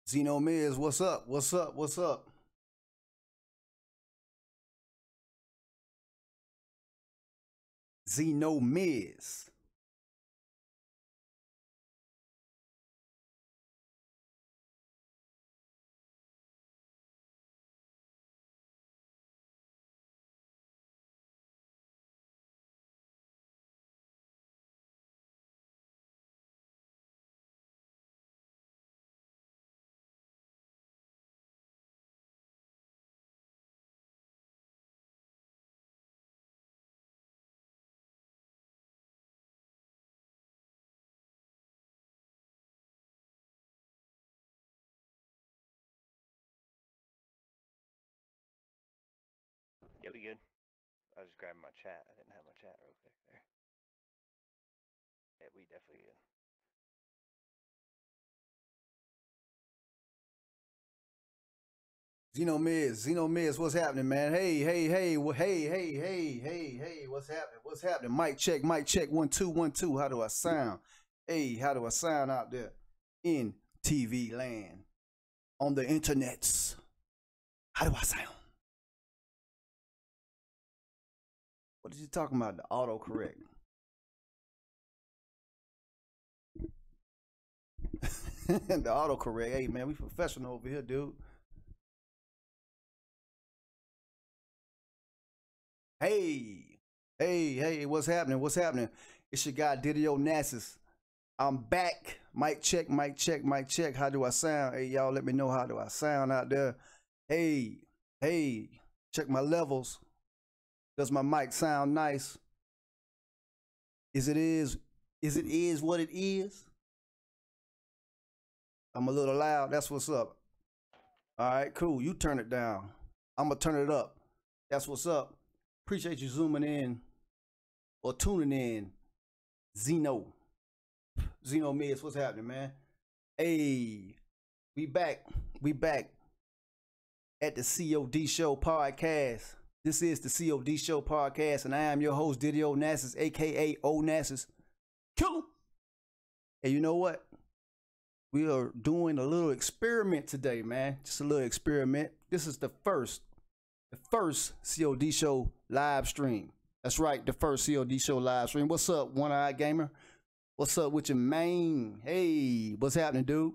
Zeno Miz, what's up? What's up? What's up? Zeno Miz. Yeah, we good. I was just grabbing my chat. I didn't have my chat real quick there. Yeah, we definitely good. Zeno Miz, what's happening, man? Hey, hey, hey, hey, hey, hey, hey, hey, what's happening? What's happening? Mic check, 1 2 1 2. How do I sound? Hey, how do I sound out there in TV land, on the internets? How do I sound? What is he talking about? The autocorrect. The autocorrect. Hey, man, we professional over here, dude. Hey, hey, hey, what's happening? What's happening? It's your guy Diddy Onasis. I'm back. Mic check, mic check, mic check. How do I sound? Hey, y'all, let me know how do I sound out there. Hey, hey, check my levels. Does my mic sound nice? Is it is what it is? I'm a little loud. That's what's up. All right, cool. You turn it down. I'm gonna turn it up. That's what's up. Appreciate you zooming in or tuning in. Zeno. Zeno Miz, what's happening, man? Hey, we back. We back at the C.O.D Show podcast. This is the C.O.D Show podcast, and I am your host, Diddy Onasis, aka Onasis. Kill him. And you know what? We are doing a little experiment today, man. Just a little experiment. This is the first COD show live stream. That's right, the first COD show live stream. What's up, One Eye Gamer? What's up with your man? Hey, what's happening, dude?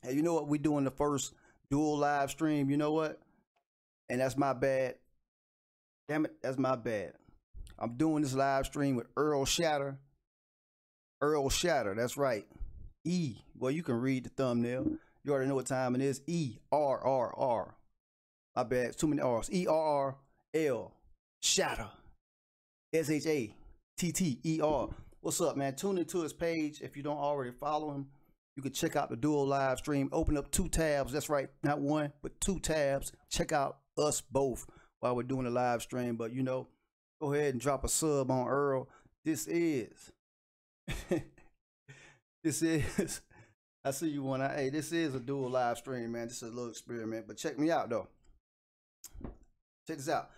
Hey, you know what? We're doing the first dual live stream. You know what? And that's my bad. Damn it, that's my bad. I'm doing this live stream with Earl Shatter. Earl Shatter, that's right. E. Well, you can read the thumbnail. You already know what time it is. ERRR. My bad. Too many R's. ERRL. Shatter. SHATTER. What's up, man? Tune into his page. If you don't already follow him, you can check out the dual live stream. Open up 2 tabs. That's right. Not 1, but 2 tabs. Check out us both while we're doing the live stream. But, you know, go ahead and drop a sub on Earl. This is. This is. I see you one. Hey, this is a dual live stream, man. This is a little experiment. But check me out, though. Check this out.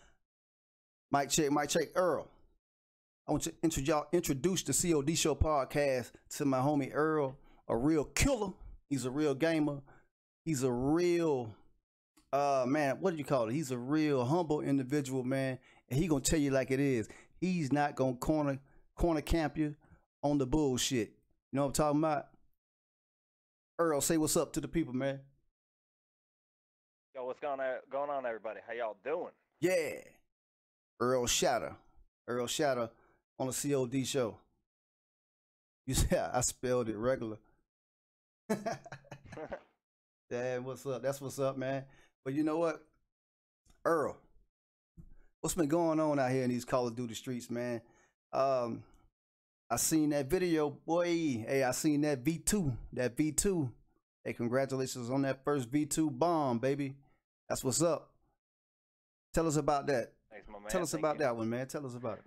Mic check, Earl. I want to introduce the COD Show podcast to my homie Earl, a real killer. He's a real gamer. He's a real, man, what do you call it? He's a real humble individual, man. And he gonna tell you like it is. He's not gonna corner camp you on the bullshit. You know what I'm talking about? Earl, say what's up to the people, man. Yo, what's going on, everybody? How y'all doing? Yeah. Earl Shatter. Earl Shatter on the COD show. You said I spelled it regular. Damn, what's up? That's what's up, man. But you know what? Earl, what's been going on out here in these Call of Duty streets, man? I seen that video, boy. Hey, I seen that V2. That V2. Hey, congratulations on that first V2 bomb, baby. That's what's up. Tell us about that. Thanks, my man. Tell us about that one, man. Tell us about it.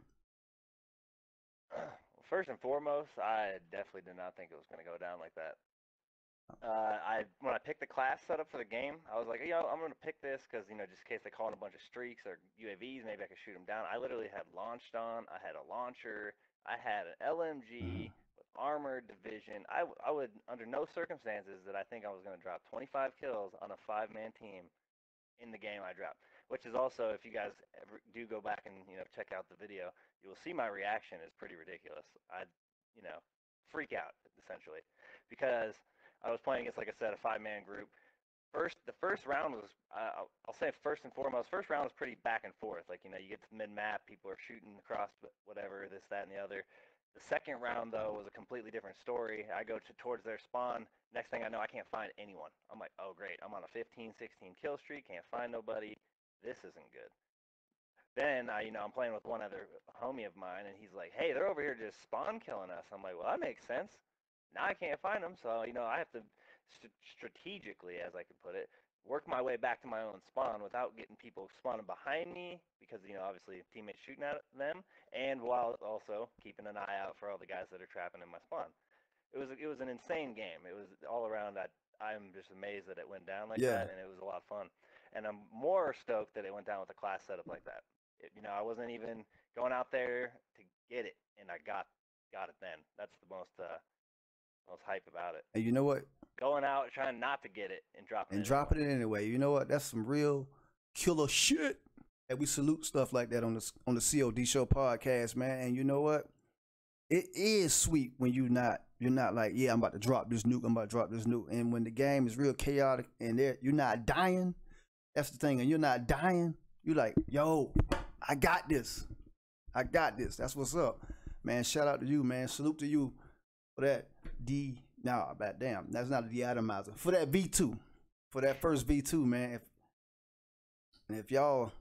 Well, first and foremost, I definitely did not think it was going to go down like that. When I picked the class setup for the game, I was like, yo, I'm going to pick this because, you know, just in case they call in a bunch of streaks or UAVs, maybe I could shoot them down. I literally had launched on. I had a launcher. I had an LMG with armored division. I would, under no circumstances, that I think I was going to drop 25 kills on a 5-man team in the game I dropped. Which is also, if you guys ever do go back and check out the video, you will see my reaction is pretty ridiculous. I, freak out essentially, because I was playing against, like I said, a 5-man group. The first round was, I'll say first and foremost, first round was pretty back and forth. Like, you get to mid-map, people are shooting across whatever, this, that, and the other. The second round, though, was a completely different story. I go towards their spawn. Next thing I know, I can't find anyone. I'm like, oh, great. I'm on a 15, 16 kill streak. Can't find nobody. This isn't good. Then, I'm playing with one other homie of mine, and he's like, hey, they're over here just spawn killing us. I'm like, well, that makes sense. Now I can't find them, so, I have to strategically, as I could put it, work my way back to my own spawn without getting people spawning behind me because, obviously teammates shooting at them, and while also keeping an eye out for all the guys that are trapping in my spawn. It was an insane game. It was all around. I'm just amazed that it went down like that, and it was a lot of fun. And I'm more stoked that it went down with a class setup like that. I wasn't even going out there to get it, and I got it then. That's the most hype about it. And you know what? Going out trying not to get it and dropping it anyway. You know what? That's some real killer shit. And we salute stuff like that on the C.O.D show podcast, man. And you know what? It is sweet when you're not like, yeah, I'm about to drop this nuke, And when the game is real chaotic and you're not dying, that's the thing. And you're not dying, you're like, yo, I got this. That's what's up, man. Shout out to you, man. Salute to you for that damn, that's not a de-atomizer. For that V2, for that first V2, man. If y'all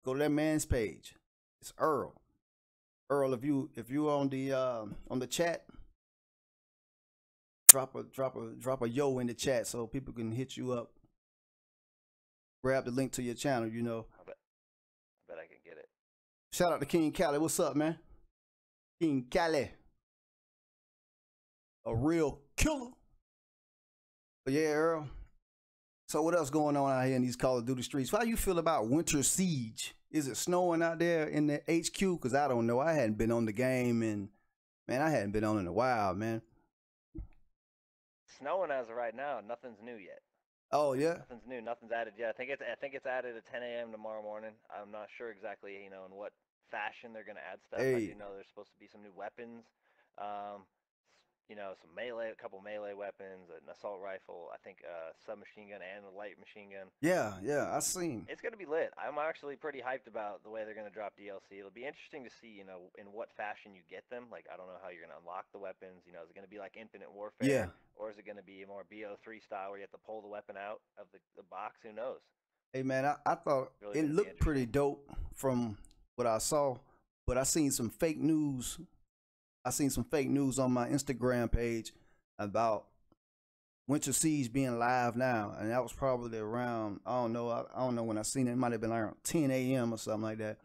go to that man's page, it's Earl. Earl, if you on the chat, drop a yo in the chat so people can hit you up. Grab the link to your channel, I bet I can get it. Shout out to King Cali. What's up, man? King Cali. A real killer. But yeah, Earl. So what else going on out here in these Call of Duty streets? How you feel about Winter Siege? Is it snowing out there in the HQ? Because I don't know. I hadn't been on the game, and man, I hadn't been on in a while, man. Snowing as of right now. Nothing's new yet. Oh yeah. Nothing's new. Nothing's added yet. I think it's added at 10 a.m. tomorrow morning. I'm not sure exactly, in what fashion they're gonna add stuff. I do know there's supposed to be some new weapons. Some melee, a couple melee weapons, an assault rifle, I think a submachine gun and a light machine gun. Yeah, I seen. It's going to be lit. I'm actually pretty hyped about the way they're going to drop DLC. It'll be interesting to see, in what fashion you get them. Like, I don't know how you're going to unlock the weapons. Is it going to be like Infinite Warfare? Yeah. Or is it going to be more BO3 style where you have to pull the weapon out of the box? Who knows? Hey, man, I thought really it looked pretty dope from what I saw, but I seen some fake news. I seen some fake news on my Instagram page about Winter Siege being live now, and that was probably around, I don't know when I seen it. It might have been around 10 a.m. or something like that.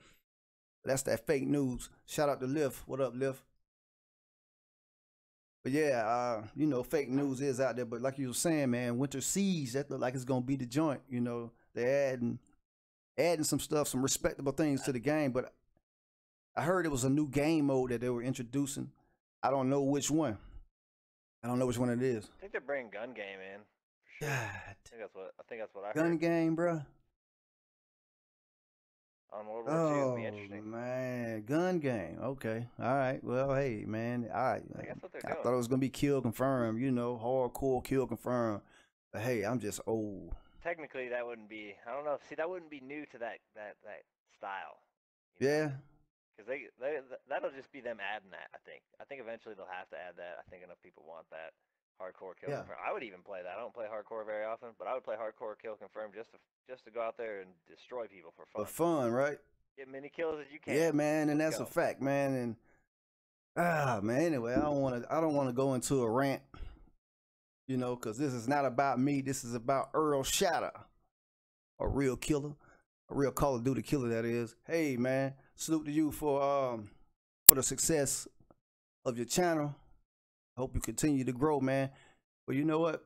But that's that fake news. Shout out to Liv. What up, Liv? But yeah, fake news is out there. But like you were saying, man, Winter Siege, that look like it's gonna be the joint. They're adding some stuff, some respectable things to the game, but I heard it was a new game mode that they were introducing. I don't know which one. I don't know which one it is. I think they're bringing gun game in. For sure. God. I think that's what I heard. Gun game, bro. On World War II, it'll be interesting. Man, gun game. Okay, all right. Well, hey, man, I guess what they're doing. I thought it was gonna be kill confirmed. Hardcore kill confirmed. But hey, I'm just old. Technically, that wouldn't be. I don't know. See, that wouldn't be new to that style. Yeah. Because that'll just be them adding that. I think eventually they'll have to add that. I think enough people want that hardcore kill confirm. I would even play that. I don't play hardcore very often, but I would play hardcore kill confirm just to go out there and destroy people for fun. For fun, right? Get many kills as you can. Yeah, man, and that's a fact, man. And man. Anyway, I don't want to go into a rant, because this is not about me. This is about Earl Shatter, a real killer, a real Call of Duty killer. That is. Hey, man. Salute to you for the success of your channel. Hope you continue to grow, man. But you know what?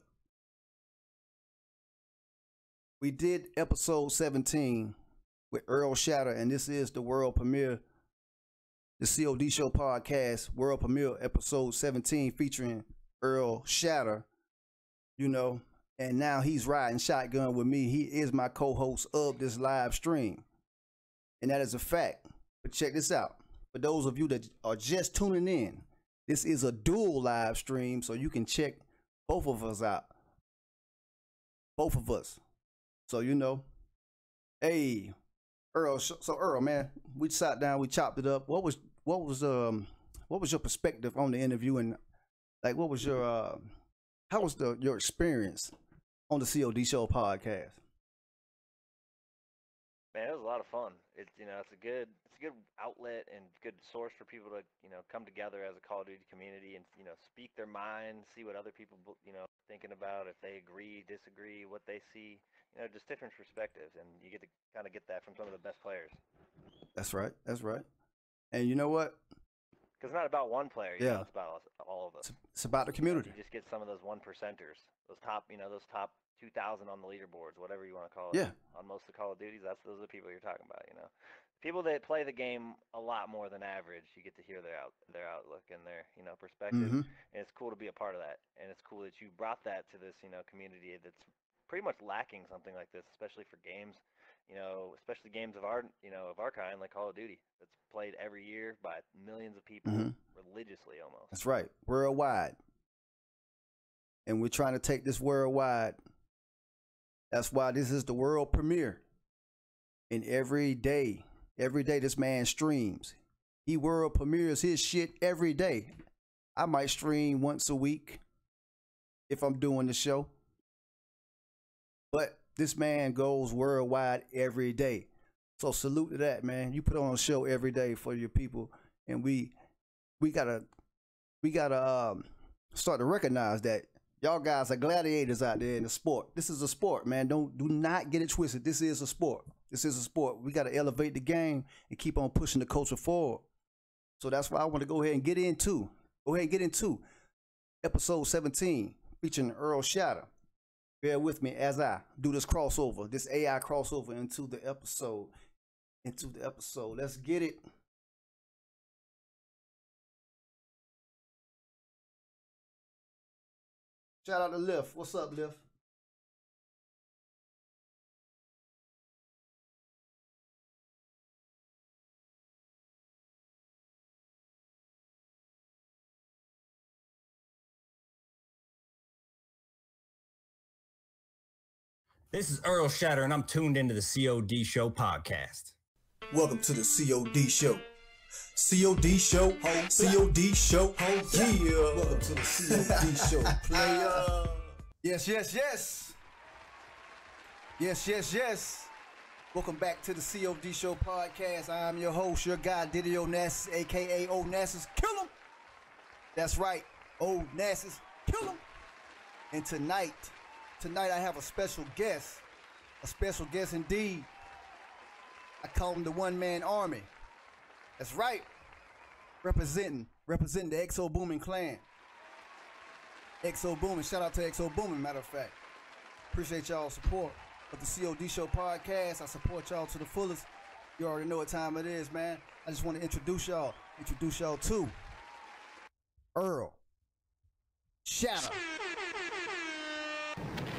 We did episode 17 with Earl Shatter, and this is the world premiere the COD Show Podcast, world premiere, episode 17, featuring Earl Shatter, you know, and now he's riding shotgun with me. He is my co-host of this live stream, and that is a fact. But check this out. For those of you that are just tuning in, this is a dual live stream, so you can check both of us out. Both of us. So, you know, hey, Earl. So Earl, man, we sat down, we chopped it up. What was your perspective on the interview, and like what was your how was your experience on the COD Show Podcast? Man, it was a lot of fun. It's it's a good outlet and good source for people to come together as a Call of Duty community and speak their mind, see what other people thinking about, if they agree, disagree, what they see, just different perspectives, and you get to kind of get that from some of the best players. That's right. That's right. And you know what? Because it's not about one player. Yeah. It's about all of us. It's about the community. You just get some of those 1%ers, those top 2,000 on the leaderboards, whatever you want to call it. Yeah. On most of the Call of Duties, those are the people you're talking about. People that play the game a lot more than average. You get to hear their outlook and their perspective, Mm-hmm. and it's cool to be a part of that. And it's cool that you brought that to this community that's pretty much lacking something like this, especially for games. Especially games of our kind, like Call of Duty, that's played every year by millions of people, religiously almost. That's right, worldwide. And we're trying to take this worldwide. That's why this is the world premiere. And every day this man streams. He world premieres his shit every day. I might stream once a week if I'm doing the show. But this man goes worldwide every day. So salute to that, man. You put on a show every day for your people, and we gotta start to recognize that y'all guys are gladiators out there in the sport. This is a sport, man. Do not get it twisted. This is a sport. This is a sport. We gotta elevate the game and keep on pushing the culture forward. So that's why I want to go ahead and get into episode 17, featuring Earl Shatter. Bear with me as I do this crossover, this AI crossover into the episode. Let's get it. Shout out to Lift. What's up, Lift? This is Earl Shatter, and I'm tuned into the COD Show Podcast. Welcome to the COD Show. COD Show, ho, COD Show, ho, yeah. Welcome to the COD Show, player. Yes. Welcome back to the COD Show Podcast. I'm your host, your guy, Diddy Onasis, a.k.a. Onasis. Kill him. That's right, Onasis. Kill him. And tonight I have a special guest indeed. I call him the one-man army. That's right, representing the XoBoomin clan. XoBoomin, shout out to XoBoomin, matter of fact. Appreciate y'all's support of the COD Show Podcast. I support y'all to the fullest. You already know what time it is, man. I just want to introduce y'all to Earl Shatter.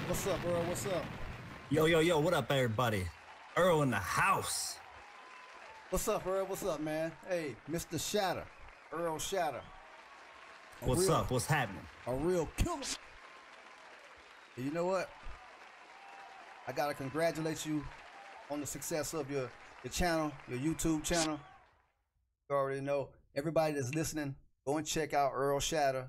What's up, Earl? What's up? Yo, what up, everybody? Earl in the house. What's up, Earl? What's up, man? Hey, Mr. Shatter, Earl Shatter. What's up? What's happening? A real killer. And you know what? I gotta congratulate you on the success of your channel, your YouTube channel. You already know. Everybody that's listening, go and check out Earl Shatter.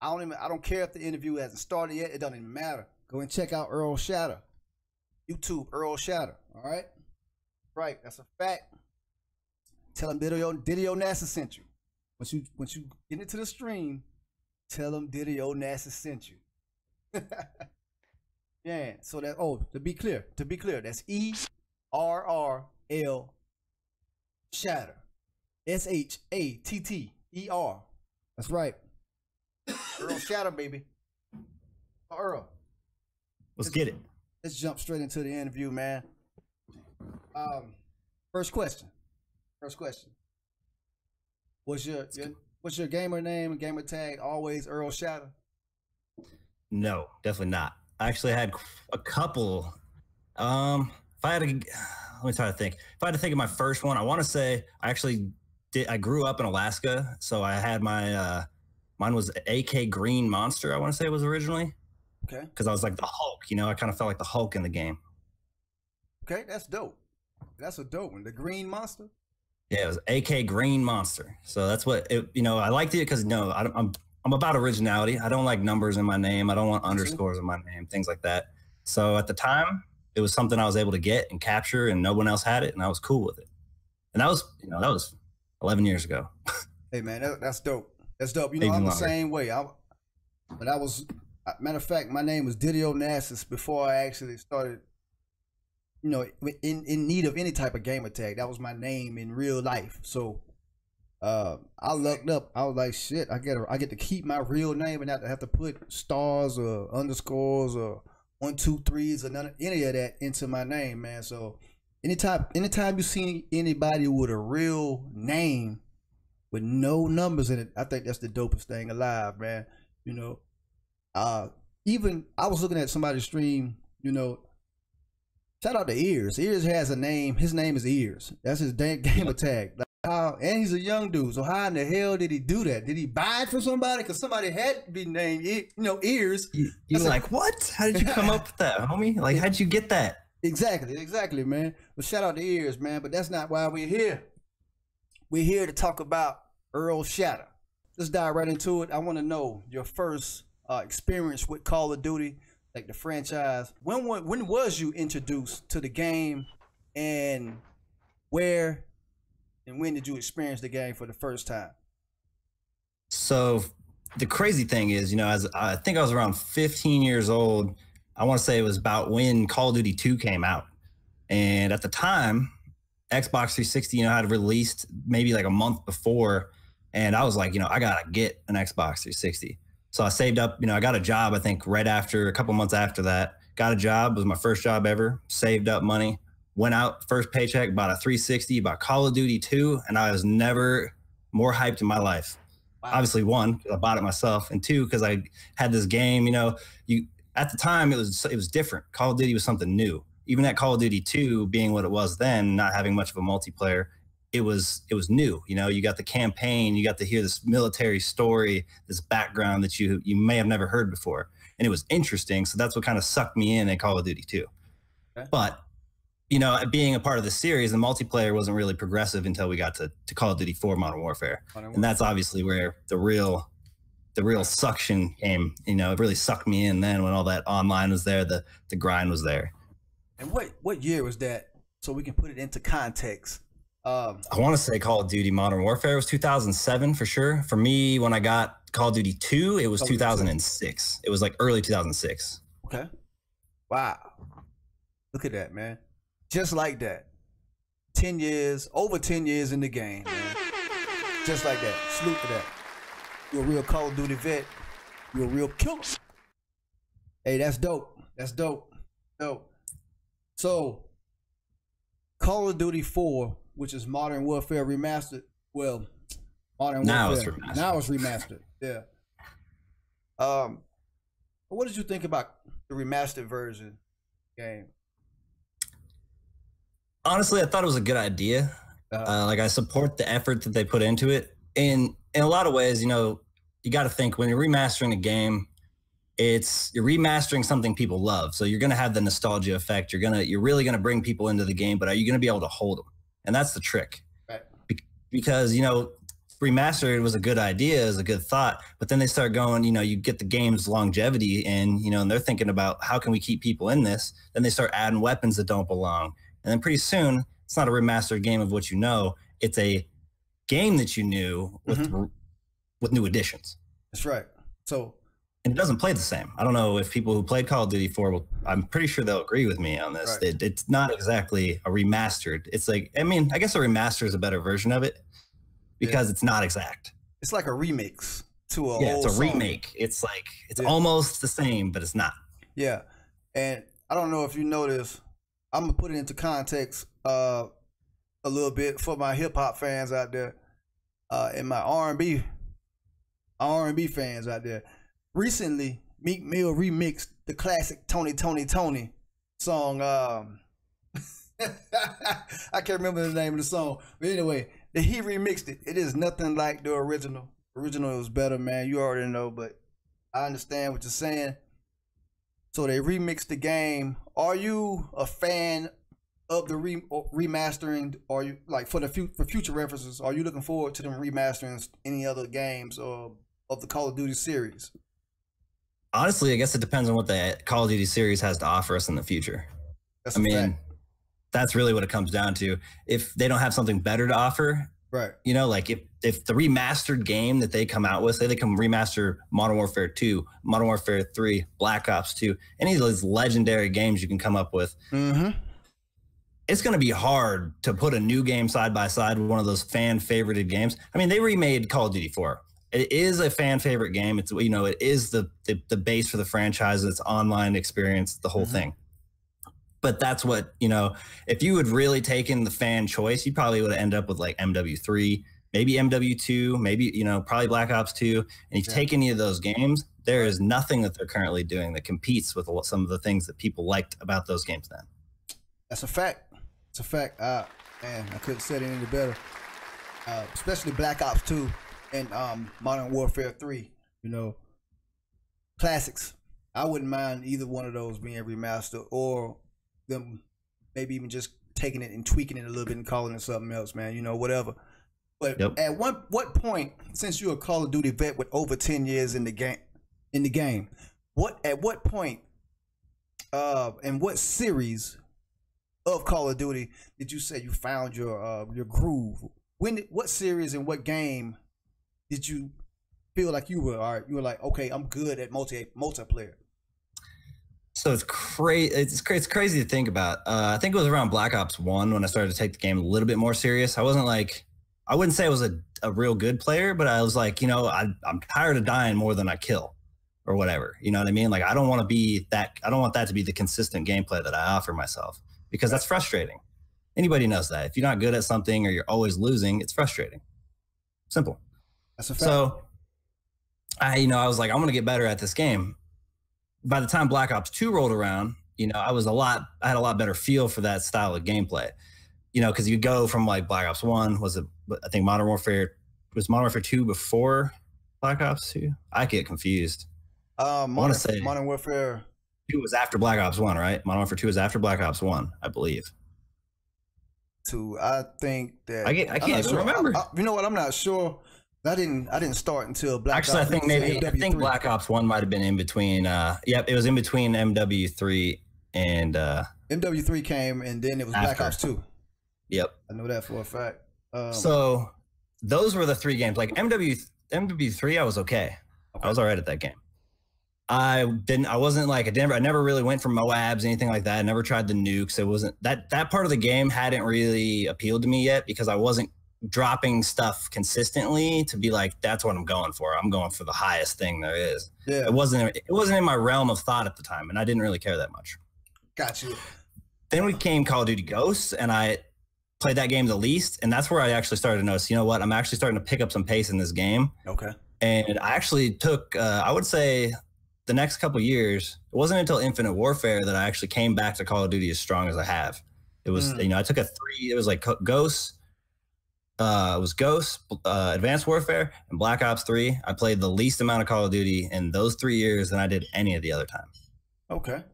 I don't care if the interview hasn't started yet. It doesn't even matter. Go and check out Earl Shatter. YouTube, Earl Shatter. All right? Right, that's a fact. Tell him Diddy Onasis sent you. Once you get into the stream, tell him Diddy Onasis sent you. Yeah, so that, to be clear, that's ERRL Shatter. SHATTER. That's right. Earl Shatter, baby. Earl. Let's get it. Let's jump straight into the interview, man. First question. What's your gamer name and gamer tag? Always Earl Shatter? No, definitely not. I actually had a couple. If I had to, let me try to think. If I had to think of my first one, I want to say I grew up in Alaska, so I had mine was AK Green Monster. I want to say it was originally. Okay. Because I was like the Hulk, I kind of felt like the Hulk in the game. Okay, that's dope. That's a dope one. The Green Monster. Yeah, it was AK Green Monster. So that's what I liked it because I'm about originality. I don't like numbers in my name. I don't want underscores in my name, things like that. So at the time, it was something I was able to get and capture, and no one else had it, and I was cool with it. And that was 11 years ago. Hey man, that's dope. That's dope. Even I'm the longer. same way. Matter of fact, my name was Diddy Onasis before I actually started, in need of any type of gamer tag. That was my name in real life. So I looked up. I was like, shit, I get to keep my real name and not to have to put stars or underscores or 1, 2, 3s or any of that into my name, man. So anytime you see anybody with a real name with no numbers in it, I think that's the dopest thing alive, man. Even I was looking at somebody's stream, shout out to Ears. Ears has a name. His name is Ears. That's his gamer tag. And he's a young dude. So how in the hell did he do that? Did he buy it from somebody? Because somebody had to be named, Ears. You're like, what? How did you come up with that, homie? Like, how'd you get that? Exactly, man. But shout out to Ears, man. But that's not why we're here. We're here to talk about Earl Shatter. Let's dive right into it. I want to know your first experience with Call of Duty, like the franchise. When was you introduced to the game, and where and when did you experience the game for the first time? So the crazy thing is, as I think I was around 15 years old. I want to say it was about when Call of Duty 2 came out. And at the time, Xbox 360, had released maybe like a month before. And I was like, I got to get an Xbox 360. So I saved up, I got a job, I think right after, a couple months after that. Got a job, it was my first job ever. Saved up money. Went out, first paycheck, bought a 360, bought Call of Duty 2, and I was never more hyped in my life. Wow. Obviously, 1, because I bought it myself, and 2, because I had this game. At the time, it was different. Call of Duty was something new. Even at Call of Duty 2 being what it was then, not having much of a multiplayer, it was new. You got the campaign, you got to hear this military story, this background that you may have never heard before, and it was interesting. So that's what kind of sucked me in at Call of Duty 2. Okay. But being a part of the series, the multiplayer wasn't really progressive until we got to Call of Duty 4 Modern Warfare. And that's obviously where the real suction came. It really sucked me in then when all that online was there, the grind was there. And what year was that? So we can put it into context. I want to say Call of Duty Modern Warfare was 2007 for sure. For me, when I got Call of Duty 2, it was 2006. It was like early 2006. Okay. Wow. Look at that, man. Just like that. 10 years, over 10 years in the game, man. Just like that. Salute to that. You're a real Call of Duty vet. You're a real killer. Hey, that's dope. That's dope. Dope. So, Call of Duty 4, which is Modern Warfare Remastered. Well, Modern Warfare. Now it's remastered. Yeah. What did you think about the remastered version game? Honestly, I thought it was a good idea. I support the effort that they put into it. In a lot of ways, you got to think when you're remastering a game, you're remastering something people love. So you're going to have the nostalgia effect. You're really going to bring people into the game, but are you going to be able to hold them? And that's the trick. Right. Because, remastered was a good idea, is a good thought, but then they start going, you get the game's longevity and they're thinking about how can we keep people in this? Then they start adding weapons that don't belong. And then pretty soon, it's not a remastered game of what you know. It's a game that you knew with new additions. That's right. And it doesn't play the same. I don't know if people who played Call of Duty 4 I'm pretty sure they'll agree with me on this. Right. It's not exactly a remastered. It's like, I guess a remaster is a better version of it because it's not exact. It's like a remix to a old song. Remake. It's like, it's almost the same, but it's not. Yeah. And I don't know if you notice, I'm going to put it into context a little bit for my hip hop fans out there. and my R&B fans out there. Recently, Meek Mill remixed the classic Tony song. I can't remember the name of the song, but anyway, he remixed it. It is nothing like the original. Original was better, man. You already know, but I understand what you're saying. So they remixed the game. Are you a fan of the remastering? Are you like for future references? Are you looking forward to them remastering any other games or of the Call of Duty series? Honestly, I guess it depends on what the Call of Duty series has to offer us in the future. That's a fact. That's really what it comes down to. If they don't have something better to offer, right? You know, like if the remastered game that they come out with, say they come remaster Modern Warfare 2, Modern Warfare 3, Black Ops 2, any of those legendary games you can come up with, it's going to be hard to put a new game side by side with one of those fan favorited games. I mean, they remade Call of Duty 4. It is a fan favorite game. It's, you know, it is the base for the franchise. It's online experience, the whole thing. But that's what, you know, if you had really taken the fan choice, you probably would have ended up with like MW3, maybe MW2, maybe, you know, probably Black Ops 2. And if you take any of those games, there is nothing that they're currently doing that competes with some of the things that people liked about those games then. That's a fact. It's a fact. Man, I couldn't say it any better. Especially Black Ops 2 and Modern Warfare 3, you know, classics. I wouldn't mind either one of those being remastered or them maybe even just taking it and tweaking it a little bit and calling it something else, man, you know, whatever. But at what point, since you're a Call of Duty vet with over 10 years in the game, at what point and what series of Call of Duty did you say you found your groove? What series and what game did you feel like you were like, okay, I'm good at multiplayer? So it's crazy. It's crazy to think about. I think it was around Black Ops 1 when I started to take the game a little bit more serious. I wouldn't say I was a real good player, but I was like, you know, I'm tired of dying more than I kill or whatever. You know what I mean? Like, I don't want that to be the consistent gameplay that I offer myself, because that's frustrating. Anybody knows that. If you're not good at something or you're always losing, it's frustrating. Simple. That's a fact. So I was like, I'm going to get better at this game. By the time Black Ops 2 rolled around, you know, I had a lot better feel for that style of gameplay, you know, because you go from like Black Ops 1, I think Modern Warfare 2 before Black Ops 2? I get confused. I want to say Modern Warfare 2 was after Black Ops 1, right? Modern Warfare 2 was after Black Ops 1, I believe. 2, I think that I can't even remember. You know what? I'm not sure. I didn't start until Black Ops. Actually, I think Black Ops 1 might have been in between. It was in between MW3 and MW3 came, and then it was Black Ops 2. Yep, I know that for a fact. So those were the three games. Like MW3, I was okay. I was all right at that game. I never really went for Moabs, anything like that. I never tried the nukes. It wasn't that part of the game hadn't really appealed to me yet, because I wasn't dropping stuff consistently to be like, that's what I'm going for. I'm going for the highest thing there is. Yeah. It wasn't in my realm of thought at the time, and I didn't really care that much. Got you. Then we came Call of Duty Ghosts, and I played that game the least, and that's where I actually started to notice, you know what, I'm actually starting to pick up some pace in this game. Okay. And I actually took, I would say the next couple of years, it wasn't until Infinite Warfare that I actually came back to Call of Duty as strong as I have. It was, you know, I took it was like Ghosts, Advanced Warfare, and Black Ops 3. I played the least amount of Call of Duty in those 3 years than I did any of the other time. Okay.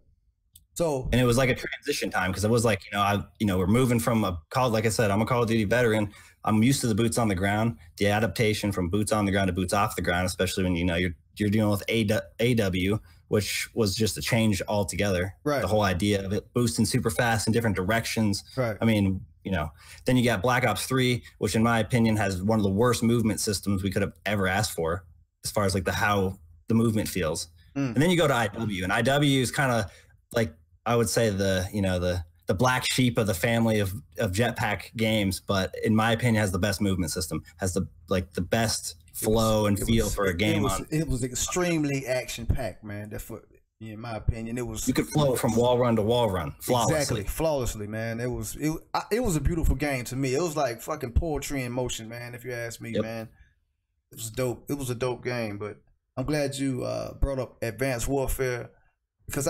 So, and it was like a transition time, because it was like, we're moving from like I said, I'm a Call of Duty veteran. I'm used to the boots on the ground, the adaptation from boots on the ground to boots off the ground, especially when, you know, you're dealing with AW, which was just a change altogether. Right. The whole idea of it boosting super fast in different directions. Right. I mean, you know, then you got Black Ops 3, which in my opinion has one of the worst movement systems we could have ever asked for, as far as like how the movement feels. And then you go to IW, and IW is kind of like, I would say the black sheep of the family of jetpack games, but in my opinion has the best movement system, has the best flow and feel for a game. It was extremely action packed, man. In my opinion, it was. You could flow from wall run to wall run flawlessly. Exactly, flawlessly, man. It was a beautiful game to me. It was like fucking poetry in motion, man. If you ask me, man, it was dope. It was a dope game. But I'm glad you brought up Advanced Warfare because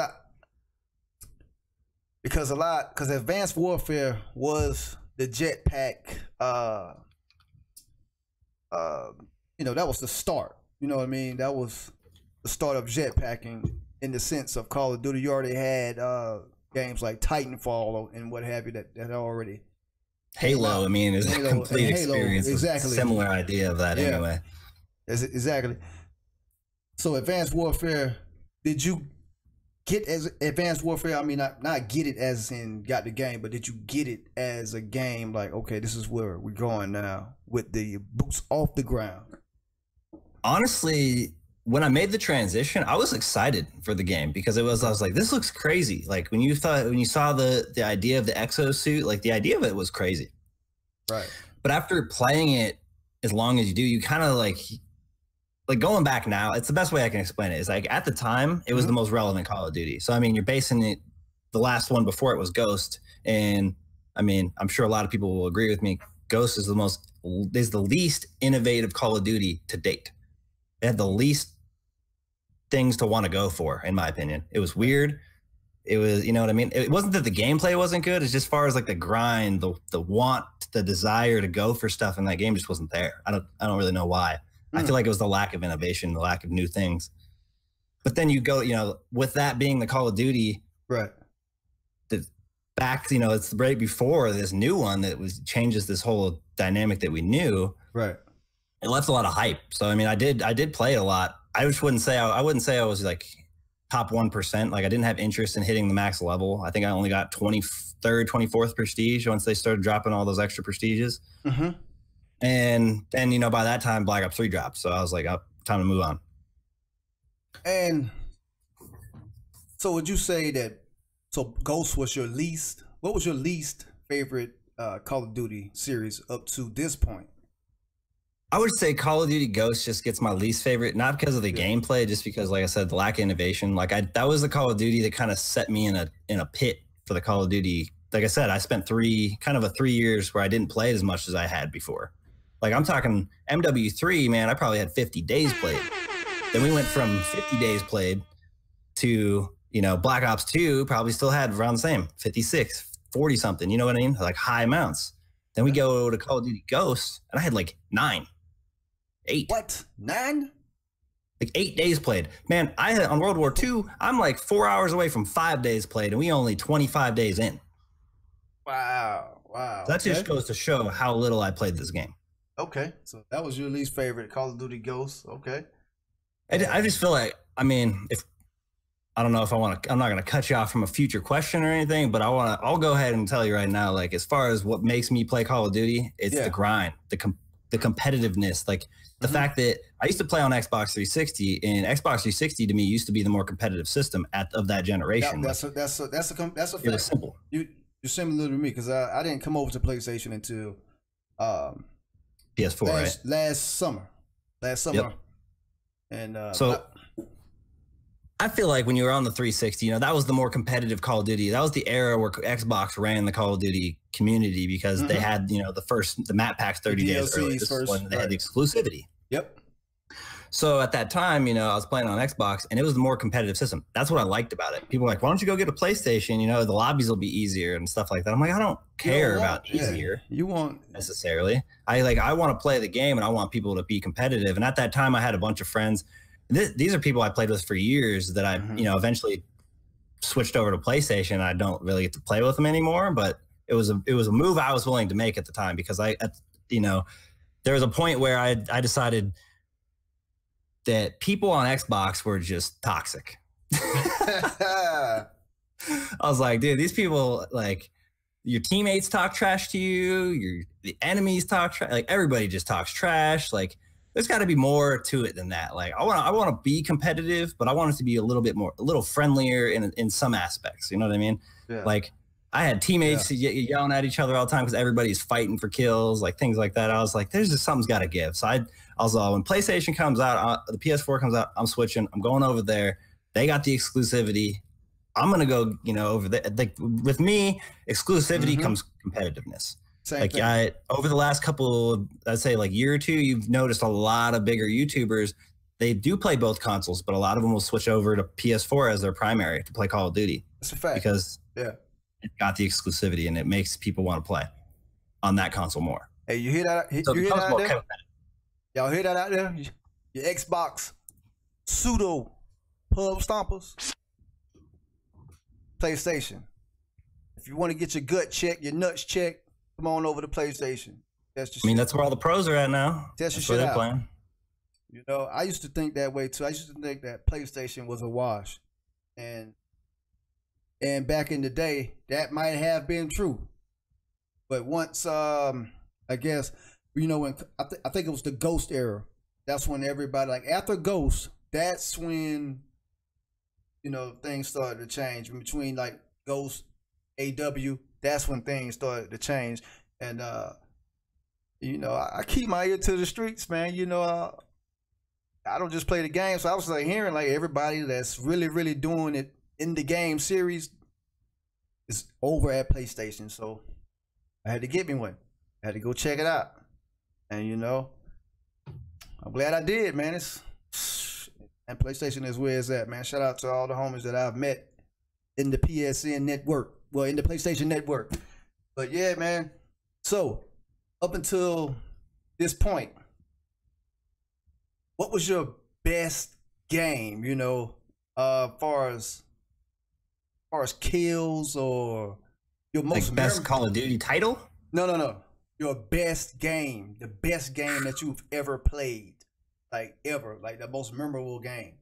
Advanced Warfare was the jetpack. That was the start. You know what I mean? That was the start of jetpacking in the sense of Call of Duty. You already had games like Titanfall and what have you that already. Halo, I mean, is a complete experience. Exactly. Similar idea of that anyway. Exactly. So Advanced Warfare, did you get as Advanced Warfare? I mean, not get it as in got the game, but did you get it as a game like, okay, this is where we're going now with the boots off the ground? Honestly, when I made the transition, I was excited for the game because I was like, this looks crazy. Like when you saw the idea of the exosuit, like the idea of it was crazy. Right. But after playing it as long as you do, you kind of like going back now, it's the best way I can explain it. Is like at the time, it was the most relevant Call of Duty. So I mean, you're basing it, the last one before it was Ghost. And I mean, I'm sure a lot of people will agree with me. Ghost is the least innovative Call of Duty to date. It had the least things to want to go for, in my opinion. It was weird. It was, you know what I mean? It wasn't that the gameplay wasn't good. It's just as far as like the grind, the want, the desire to go for stuff in that game just wasn't there. I don't really know why. I feel like it was the lack of innovation, the lack of new things. But then you go, with that being the Call of Duty, right? It's right before this new one that changes this whole dynamic that we knew. Right. It left a lot of hype. So I mean, I did play it a lot. I just wouldn't say I was like top 1%. Like I didn't have interest in hitting the max level. I think I only got 23rd, 24th prestige once they started dropping all those extra prestiges. Mm-hmm. And then, by that time, Black Ops 3 dropped. So I was like, oh, time to move on. And so would you say that, Ghost was what was your least favorite Call of Duty series up to this point? I would say Call of Duty Ghost just gets my least favorite, not because of the gameplay, just because, like I said, the lack of innovation. That was the Call of Duty that kind of set me in a pit for the Call of Duty. Like I said, I spent 3 years where I didn't play it as much as I had before. Like I'm talking MW3, man, I probably had 50 days played. Then we went from 50 days played to, Black Ops 2 probably still had around the same, 56, 40 something, you know what I mean? Like high amounts. Then we go to Call of Duty Ghosts and I had like 9. 8. What? 9? Like 8 days played. Man, I had on World War II, I'm like 4 hours away from 5 days played, and we only 25 days in. Wow. So that just goes to show how little I played this game. Okay. So that was your least favorite Call of Duty Ghosts. Okay. I just feel like, I mean, I'm not going to cut you off from a future question or anything, but I'll go ahead and tell you right now, like, as far as what makes me play Call of Duty, it's the grind, the competitiveness, like the fact that I used to play on Xbox 360, and Xbox 360 to me used to be the more competitive system of that generation. That's a fact. It was simple. You're similar to me because I didn't come over to PlayStation until PS4, last summer. Yep. And I feel like when you were on the 360, that was the more competitive Call of Duty. That was the era where Xbox ran the Call of Duty community because they had, the map packs 30 days early. This is when they had the exclusivity. Yep. So at that time, I was playing on Xbox, and it was the more competitive system. That's what I liked about it. People were like, why don't you go get a PlayStation? The lobbies will be easier and stuff like that. I'm like, I don't care about easier. You want necessarily. I want to play the game, and I want people to be competitive. And at that time, I had a bunch of friends. These are people I played with for years that I, eventually switched over to PlayStation. I don't really get to play with them anymore, but it was a move I was willing to make at the time because there was a point where I decided that people on Xbox were just toxic. I was like, dude, these people, like, your teammates talk trash to you, the enemies talk trash, like everybody just talks trash. Like, there's got to be more to it than that. Like, I want to be competitive, but I want it to be a little friendlier in some aspects. You know what I mean? Yeah. Like, I had teammates yelling at each other all the time because everybody's fighting for kills, like things like that. I was like, there's just something's got to give. So I was when PlayStation comes out, the PS4 comes out, I'm switching. I'm going over there, They got the exclusivity. I'm gonna go, over there. Like with me, exclusivity comes competitiveness. Same thing. Over the last couple, I'd say like year or two, you've noticed a lot of bigger YouTubers. They do play both consoles, but a lot of them will switch over to PS4 as their primary to play Call of Duty. That's a fact. Because it got the exclusivity and it makes people want to play on that console more. Hey, you hear that? So you it hear becomes that more out there? competitive. Y'all hear that out there? Your Xbox pseudo pub stompers. PlayStation. If you want to get your gut checked, your nuts checked, come on over to PlayStation. That's where all the pros are at now. That's where they're playing. You know, I used to think that way too. I used to think that PlayStation was a wash, and back in the day, that might have been true. But once, I guess, when I think it was the Ghost era. That's when everybody, like after Ghost, that's when things started to change. Between like Ghost, AW, that's when things started to change. And I keep my ear to the streets, man. I don't just play the game. So I was like hearing like everybody that's really, really doing it in the game series is over at PlayStation. So I had to get me one. I had to go check it out. And I'm glad I did, man. And PlayStation is where it's at, man. Shout out to all the homies that I've met in the PSN network. Well, in the PlayStation network. But yeah, man. So up until this point, what was your best game, far as kills or your most best Call of Duty title? No. Your best game, the best game that you've ever played, like ever, like the most memorable game.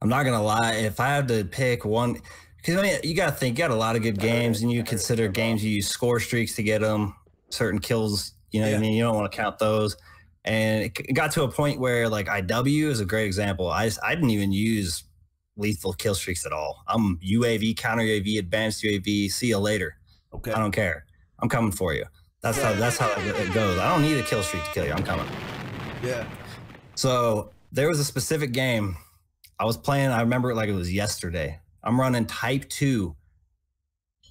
I'm not gonna lie, if I had to pick one, because you gotta think, you got a lot of good games, and you consider games you use score streaks to get them, certain kills. What I mean? You don't want to count those. And it got to a point where like IW is a great example. I didn't even use lethal kill streaks at all. I'm UAV, counter UAV, advanced UAV. See you later. Okay. I don't care. I'm coming for you. That's how it goes. I don't need a kill streak to kill you. I'm coming. Yeah. So there was a specific game I was playing. I remember it like it was yesterday. I'm running Type 2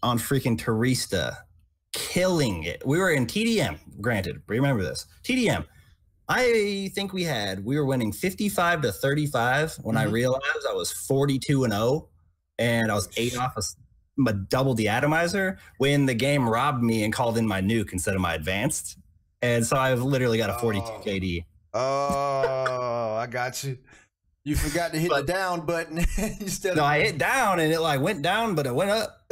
on freaking Terista, killing it. We were in TDM, granted. Remember this. TDM. I think we were winning 55-35 when I realized I was 42-0 and I was 8 off a double deatomizer when the game robbed me and called in my nuke instead of my advanced. And so I've literally got a 42 KD. Oh, I got you. You forgot to hit the down button instead of... No, I hit down and it like went down, but it went up.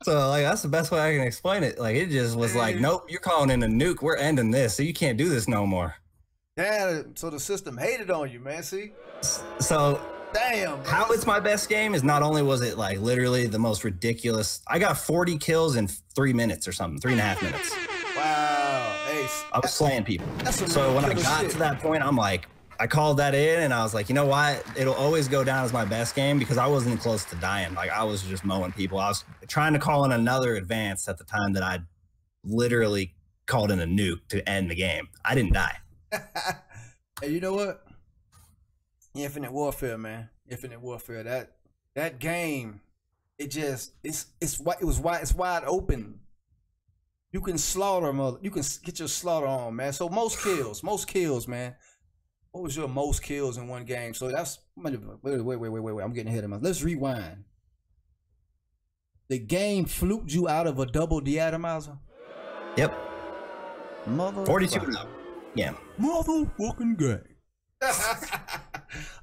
So like that's the best way I can explain it. Like it just was like, nope, you're calling in a nuke. We're ending this, so you can't do this no more. Yeah, so the system hated on you, man. See? So damn. How it's my best game is not only was it like literally the most ridiculous. I got 40 kills in 3 minutes or something, 3.5 minutes. Wow. Hey, I was slaying people. So when I got to that point, I'm like, I called that in and I was like, you know what? It'll always go down as my best game because I wasn't close to dying. Like I was just mowing people. I was trying to call in another advance at the time that I literally called in a nuke to end the game. I didn't die. Hey, you know what? Infinite Warfare, man. Infinite Warfare. That game, it's wide open. You can slaughter them. You can get your slaughter on, man. So most kills, man. What was your most kills in one game? So that's wait. I'm getting ahead of myself. Let's rewind. The game fluked you out of a double deatomizer? Yep. 42 now. Yeah. Motherfucking game.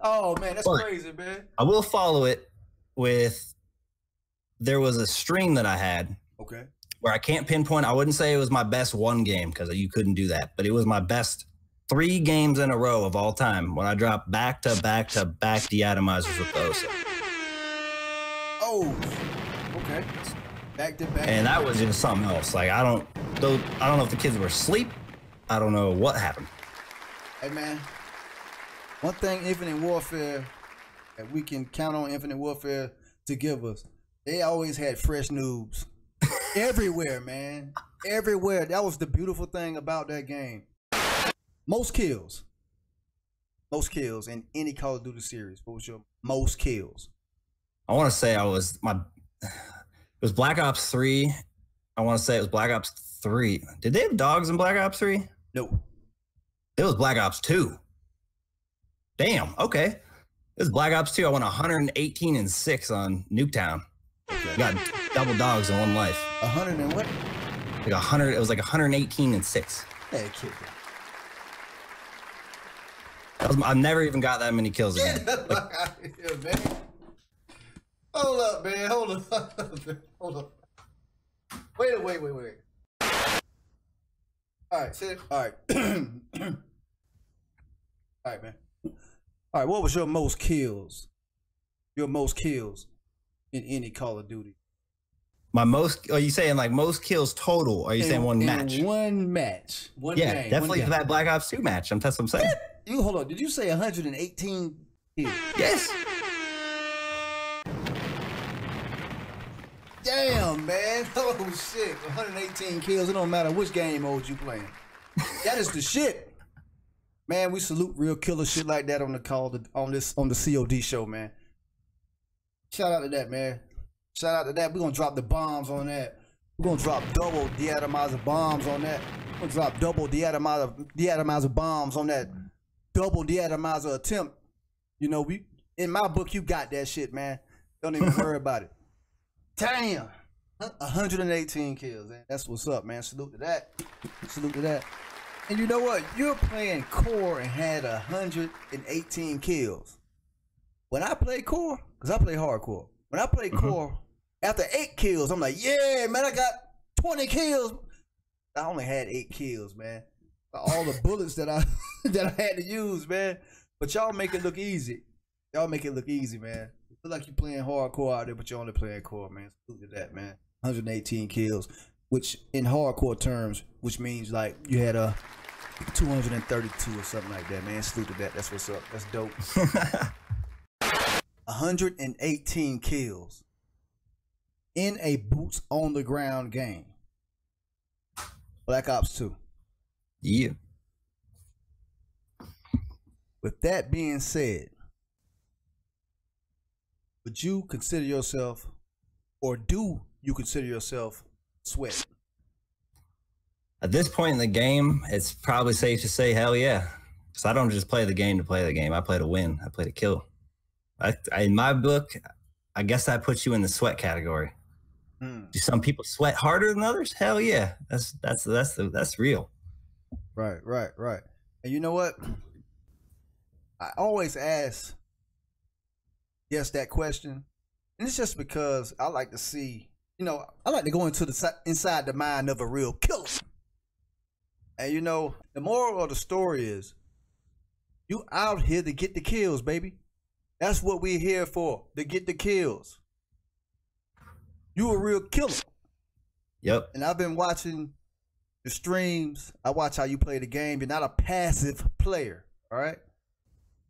Oh man, that's crazy, man. I will follow it with there was a stream that I had. Okay. Where I can't pinpoint. I wouldn't say it was my best one game because you couldn't do that, but it was my best 3 games in a row of all time when I dropped back to back deatomizers with those. Oh, okay. Back to back. And that was just something else. Like I don't know if the kids were asleep. I don't know what happened. Hey man, one thing Infinite Warfare that we can count on Infinite Warfare to give us, they always had fresh noobs. Everywhere, man. Everywhere. That was the beautiful thing about that game. Most kills. Most kills in any Call of Duty series. What was your most kills? I want to say it was Black Ops 3. I want to say it was Black Ops 3. Did they have dogs in Black Ops 3? No. It was Black Ops 2. Damn, okay. It was Black Ops 2. I went 118-6 on Nuketown. Okay. Got double dogs in one life. 100 and what? Like 100. It was like 118-6. Hey, kid. I've never even got that many kills again. Yeah, man. Hold up, man. Hold up. Wait. All right, sit. All right. All right, man. All right, what was your most kills? Your most kills in any Call of Duty? My most, are you saying like most kills total? Or are you saying one match? One match. One yeah, game. definitely for that Black Ops 2 match. That's what I'm saying. You hold on. Did you say 118 kills? Yes. Damn, man. Oh, shit. 118 kills. It don't matter which game mode you playing. That is the shit. Man, we salute real killer shit like that on the C.O.D show, man. Shout out to that, man. Shout out to that. We're going to drop the bombs on that. We're going to drop double deatomizer bombs on that. We're going to drop double deatomizer bombs on that double deatomizer attempt. You know, in my book, you got that shit, man. Don't even worry about it. Damn. 118 kills, man. That's what's up, man. Salute to that. Salute to that. And you know what? You're playing core and had 118 kills. When I play core, because I play hardcore. When I play core, after 8 kills, I'm like, yeah, man, I got 20 kills. I only had 8 kills, man. All the bullets that I had to use, man. But y'all make it look easy. Y'all make it look easy, man. You feel like you're playing hardcore out there, but you're only playing core, man. Salute to that, man. 118 kills, which in hardcore terms, which means like you had a 232 or something like that, man. Salute to that. That's what's up. That's dope. 118 kills in a boots on the ground game. Black Ops 2. Yeah. With that being said, would you consider yourself, or do you consider yourself sweat? At this point in the game, it's probably safe to say hell yeah. Because I don't just play the game to play the game. I play to win. I play to kill. In my book, I guess that puts you in the sweat category. Do some people sweat harder than others? Hell yeah. That's real. Right. And you know what? I always ask that question. And it's just because I like to see, I like to go inside the mind of a real killer. And the moral of the story is, you out here to get the kills, baby. That's what we're here for, to get the kills. You a real killer. Yep. And I've been watching the streams. I watch how you play the game. You're not a passive player, all right?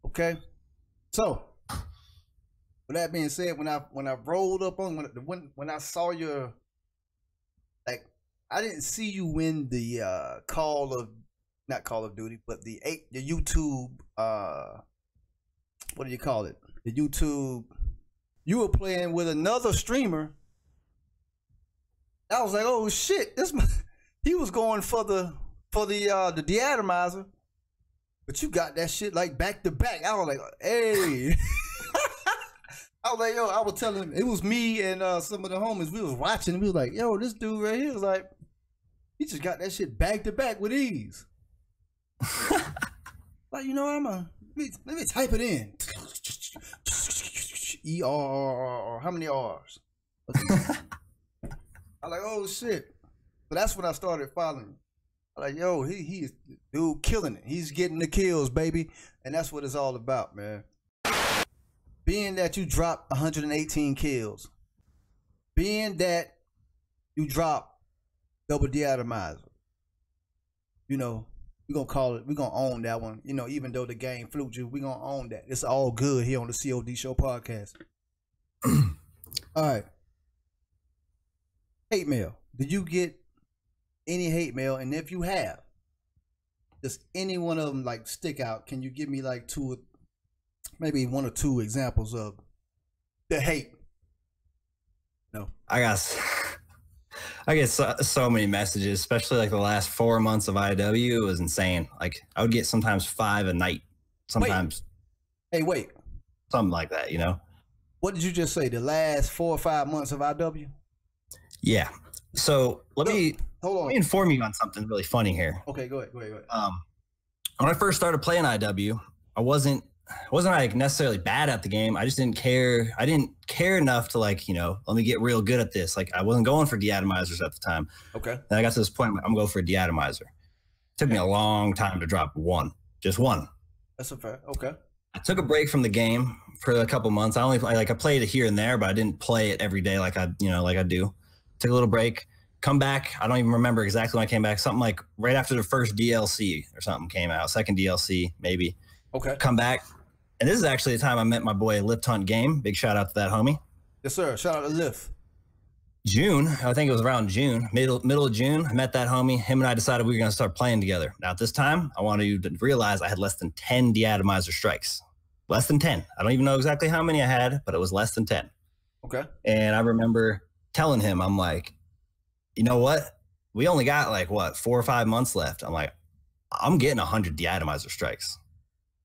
Okay? So, with that being said, when I rolled up on, when I saw your, like, I didn't see you win the not Call of Duty, but the YouTube, what do you call it? The YouTube, you were playing with another streamer. I was like, oh shit, he was going for the deatomizer, but you got that shit like back to back. I was like, hey. I was like, yo, I was telling him, it was me and some of the homies, we was watching, we was like, yo, this dude right here was like, he just got that shit back to back with ease. Like, let me type it in. E-R-R-R-R, how many R's? I'm like, oh shit. So that's when I started following. I'm like, yo, he is dude killing it. He's getting the kills, baby. And that's what it's all about, man. Being that you dropped 118 kills, being that you dropped double deatomizer, we're gonna call it, we're gonna own that one. Even though the game fluked you, we're gonna own that. It's all good here on the C.O.D Show podcast. All right. Hate mail. Did you get any hate mail? And if you have, does any one of them like stick out? Can you give me like maybe one or two examples of the hate? No, I get so many messages, especially like the last 4 months of IW. It was insane. Like I would get sometimes 5 a night, sometimes. Wait. Something like that, you know? What did you just say? The last 4 or 5 months of IW? Yeah. So let me inform you on something really funny here. Okay, go ahead. When I first started playing IW, I wasn't like necessarily bad at the game. I just didn't care. I didn't care enough to like, you know, let me get real good at this. Like I wasn't going for deatomizers at the time. Okay. And I got to this point, I'm going for a deatomizer. It took me a long time to drop one, just one. That's a fair. Okay. I took a break from the game for a couple months. I played it here and there, but I didn't play it every day like I do. Took a little break, come back. I don't even remember exactly when I came back. Something like right after the first DLC or something came out, second DLC maybe. Okay. Come back. And this is actually the time I met my boy Lift Hunt Game. Big shout out to that homie. Yes, sir. Shout out to Lift. June, I think it was around June, middle of June, I met that homie. Him and I decided we were going to start playing together. Now, at this time, I wanted you to realize I had less than 10 deatomizer strikes. Less than 10. I don't even know exactly how many I had, but it was less than 10. Okay. And I remember telling him, I'm like, you know what? We only got like, 4 or 5 months left. I'm like, I'm getting 100 deatomizer strikes.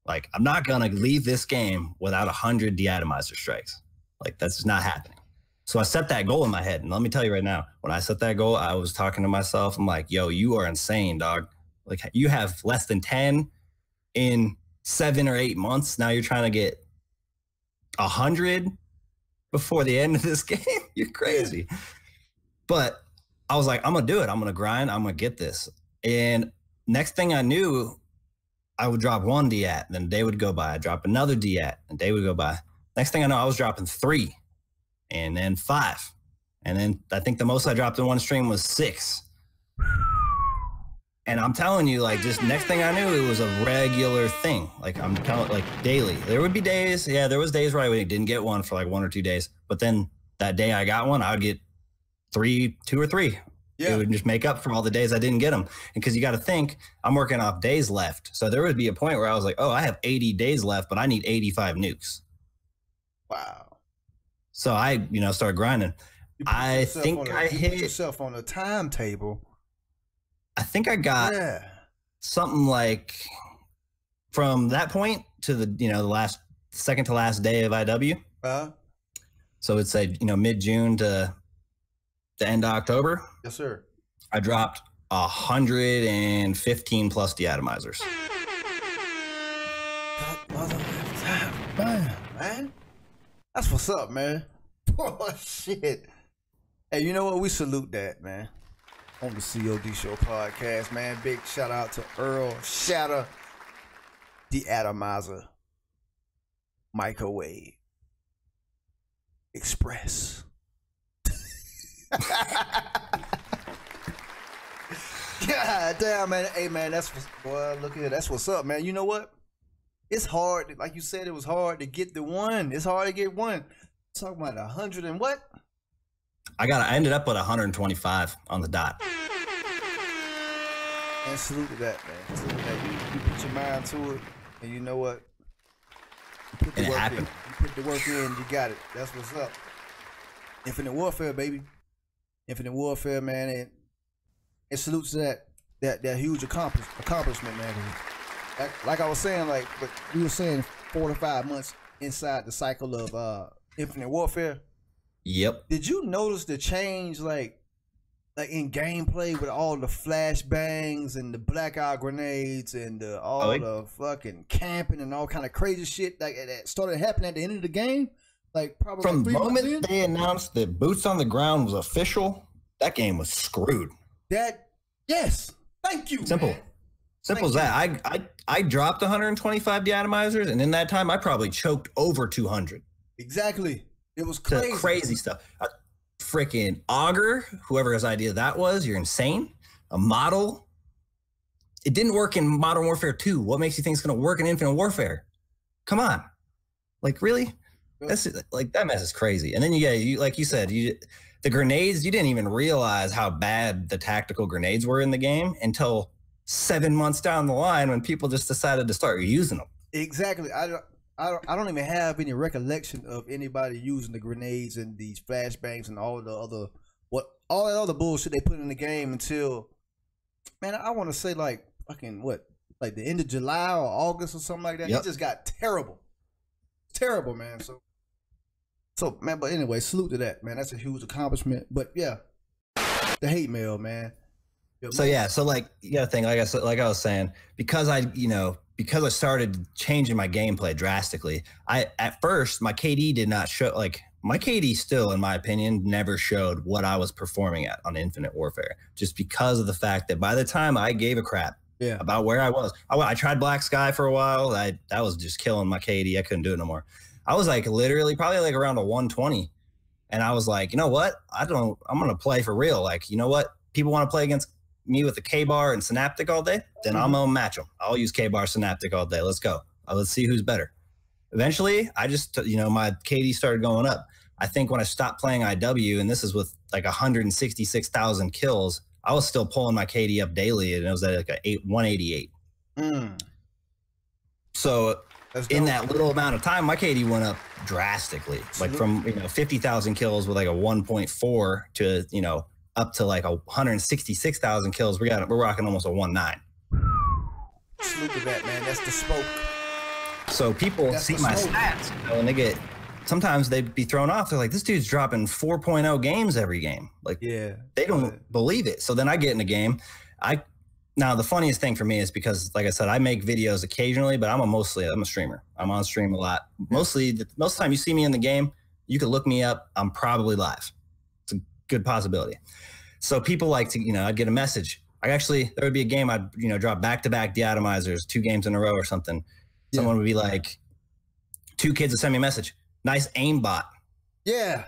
Like, I'm not going to leave this game without 100 deatomizer strikes. Like, that's just not happening. So I set that goal in my head. And let me tell you right now, when I set that goal, I was talking to myself. I'm like, yo, you are insane, dog. Like, you have less than 10 in 7 or 8 months. Now you're trying to get 100 before the end of this game. You're crazy. Yeah. But I was like, I'm going to do it. I'm going to grind. I'm going to get this. And next thing I knew, I would drop 1 DAT, then a day would go by. I'd drop another DAT, and a day would go by. Next thing I know, I was dropping 3, and then 5. And then I think the most I dropped in one stream was 6. And I'm telling you, like, just next thing I knew, it was a regular thing. Like, I'm telling, like, daily. There would be days, there was days where I didn't get one for like 1 or 2 days. But then that day I got one, I would get 2 or 3. Yeah. It would just make up for all the days I didn't get them. And because you got to think, I'm working off days left. So there would be a point where I was like, oh, I have 80 days left, but I need 85 nukes. Wow. So I, started grinding. I think I hit yourself on a timetable. I think I got something like from that point to the second to last day of IW. So it's mid-June to the end of October. Yes, sir. I dropped 115 plus deatomizers. Man. That's what's up, man. Oh, shit. Hey, you know what? We salute that, man. On the C.O.D. Show podcast, man. Big shout out to Earl Shatter, the Atomizer, Microwave, Express. God damn, man. Hey, man, look at it. That's what's up, man. You know what? It's hard. Like you said, it was hard to get the one. It's hard to get one. Talking about 100 and what? I ended up with 125 on the dot. And salute to that, man. Salute to that. You put your mind to it, and you know what? You put the work in. You put the work in, you got it. That's what's up. Infinite Warfare, baby. Infinite Warfare, man. And salutes to that huge accomplishment, man. Like I was saying, but we were saying 4 to 5 months inside the cycle of Infinite Warfare. Yep. Did you notice the change, like in gameplay with all the flashbangs and the blackout grenades and the fucking camping and all kind of crazy shit that started happening at the end of the game? Like probably from the moment in? They announced that boots on the ground was official, that game was screwed. Yes. Thank you. Simple. Man. Simple as that. I dropped 125 deatomizers, and in that time, I probably choked over 200. Exactly. It was crazy. Crazy stuff. Freaking Augur, whoever his idea that was, you're insane. A model. It didn't work in Modern Warfare 2. What makes you think it's going to work in Infinite Warfare? Come on. Like, really? That's like, that mess is crazy. And then like you said, the grenades, you didn't even realize how bad the tactical grenades were in the game until 7 months down the line when people just decided to start using them. Exactly. I don't even have any recollection of anybody using the grenades and these flashbangs and all that other bullshit they put in the game until, man, I want to say like fucking like the end of July or August or something like that. Yep. It just got terrible, man. So man, but anyway, salute to that, man. That's a huge accomplishment. But yeah, the hate mail, man. So yeah, so like you gotta think, like I was saying, because I started changing my gameplay drastically. At first my KD did not show, like my KD still, in my opinion, never showed what I was performing at on Infinite Warfare, just because of the fact that by the time I gave a crap about where I was, I tried Black Sky for a while. That was just killing my KD. I couldn't do it no more. I was like literally probably like around a 120, and I was like, you know what? I'm gonna play for real. Like, you know what? People want to play against me with the K-Bar and Synaptic all day, then I'm gonna match them. I'll use K-Bar Synaptic all day. Let's go. Let's see who's better. Eventually, I just, my KD started going up. I think when I stopped playing IW, and this is with like 166,000 kills, I was still pulling my KD up daily, and it was at like 188. So in that little amount of time, my KD went up drastically, like from 50,000 kills with like a 1.4 to up to like 166,000 kills. We're rocking almost a 1.9. Salute to that, man. That's the smoke. So people see my stats, and sometimes they'd be thrown off. They're like, this dude's dropping 4.0 games every game. Like, they don't believe it. So then I get in a game. Now the funniest thing for me is because, like I said, I make videos occasionally, but I'm a streamer. I'm on stream a lot. Most of the time you see me in the game, you could look me up. I'm probably live. It's a good possibility. So people like to, I'd get a message. There would be a game I'd, drop back-to-back deatomizers, 2 games in a row or something. Someone would be like, 2 kids would send me a message. Nice aimbot. Yeah.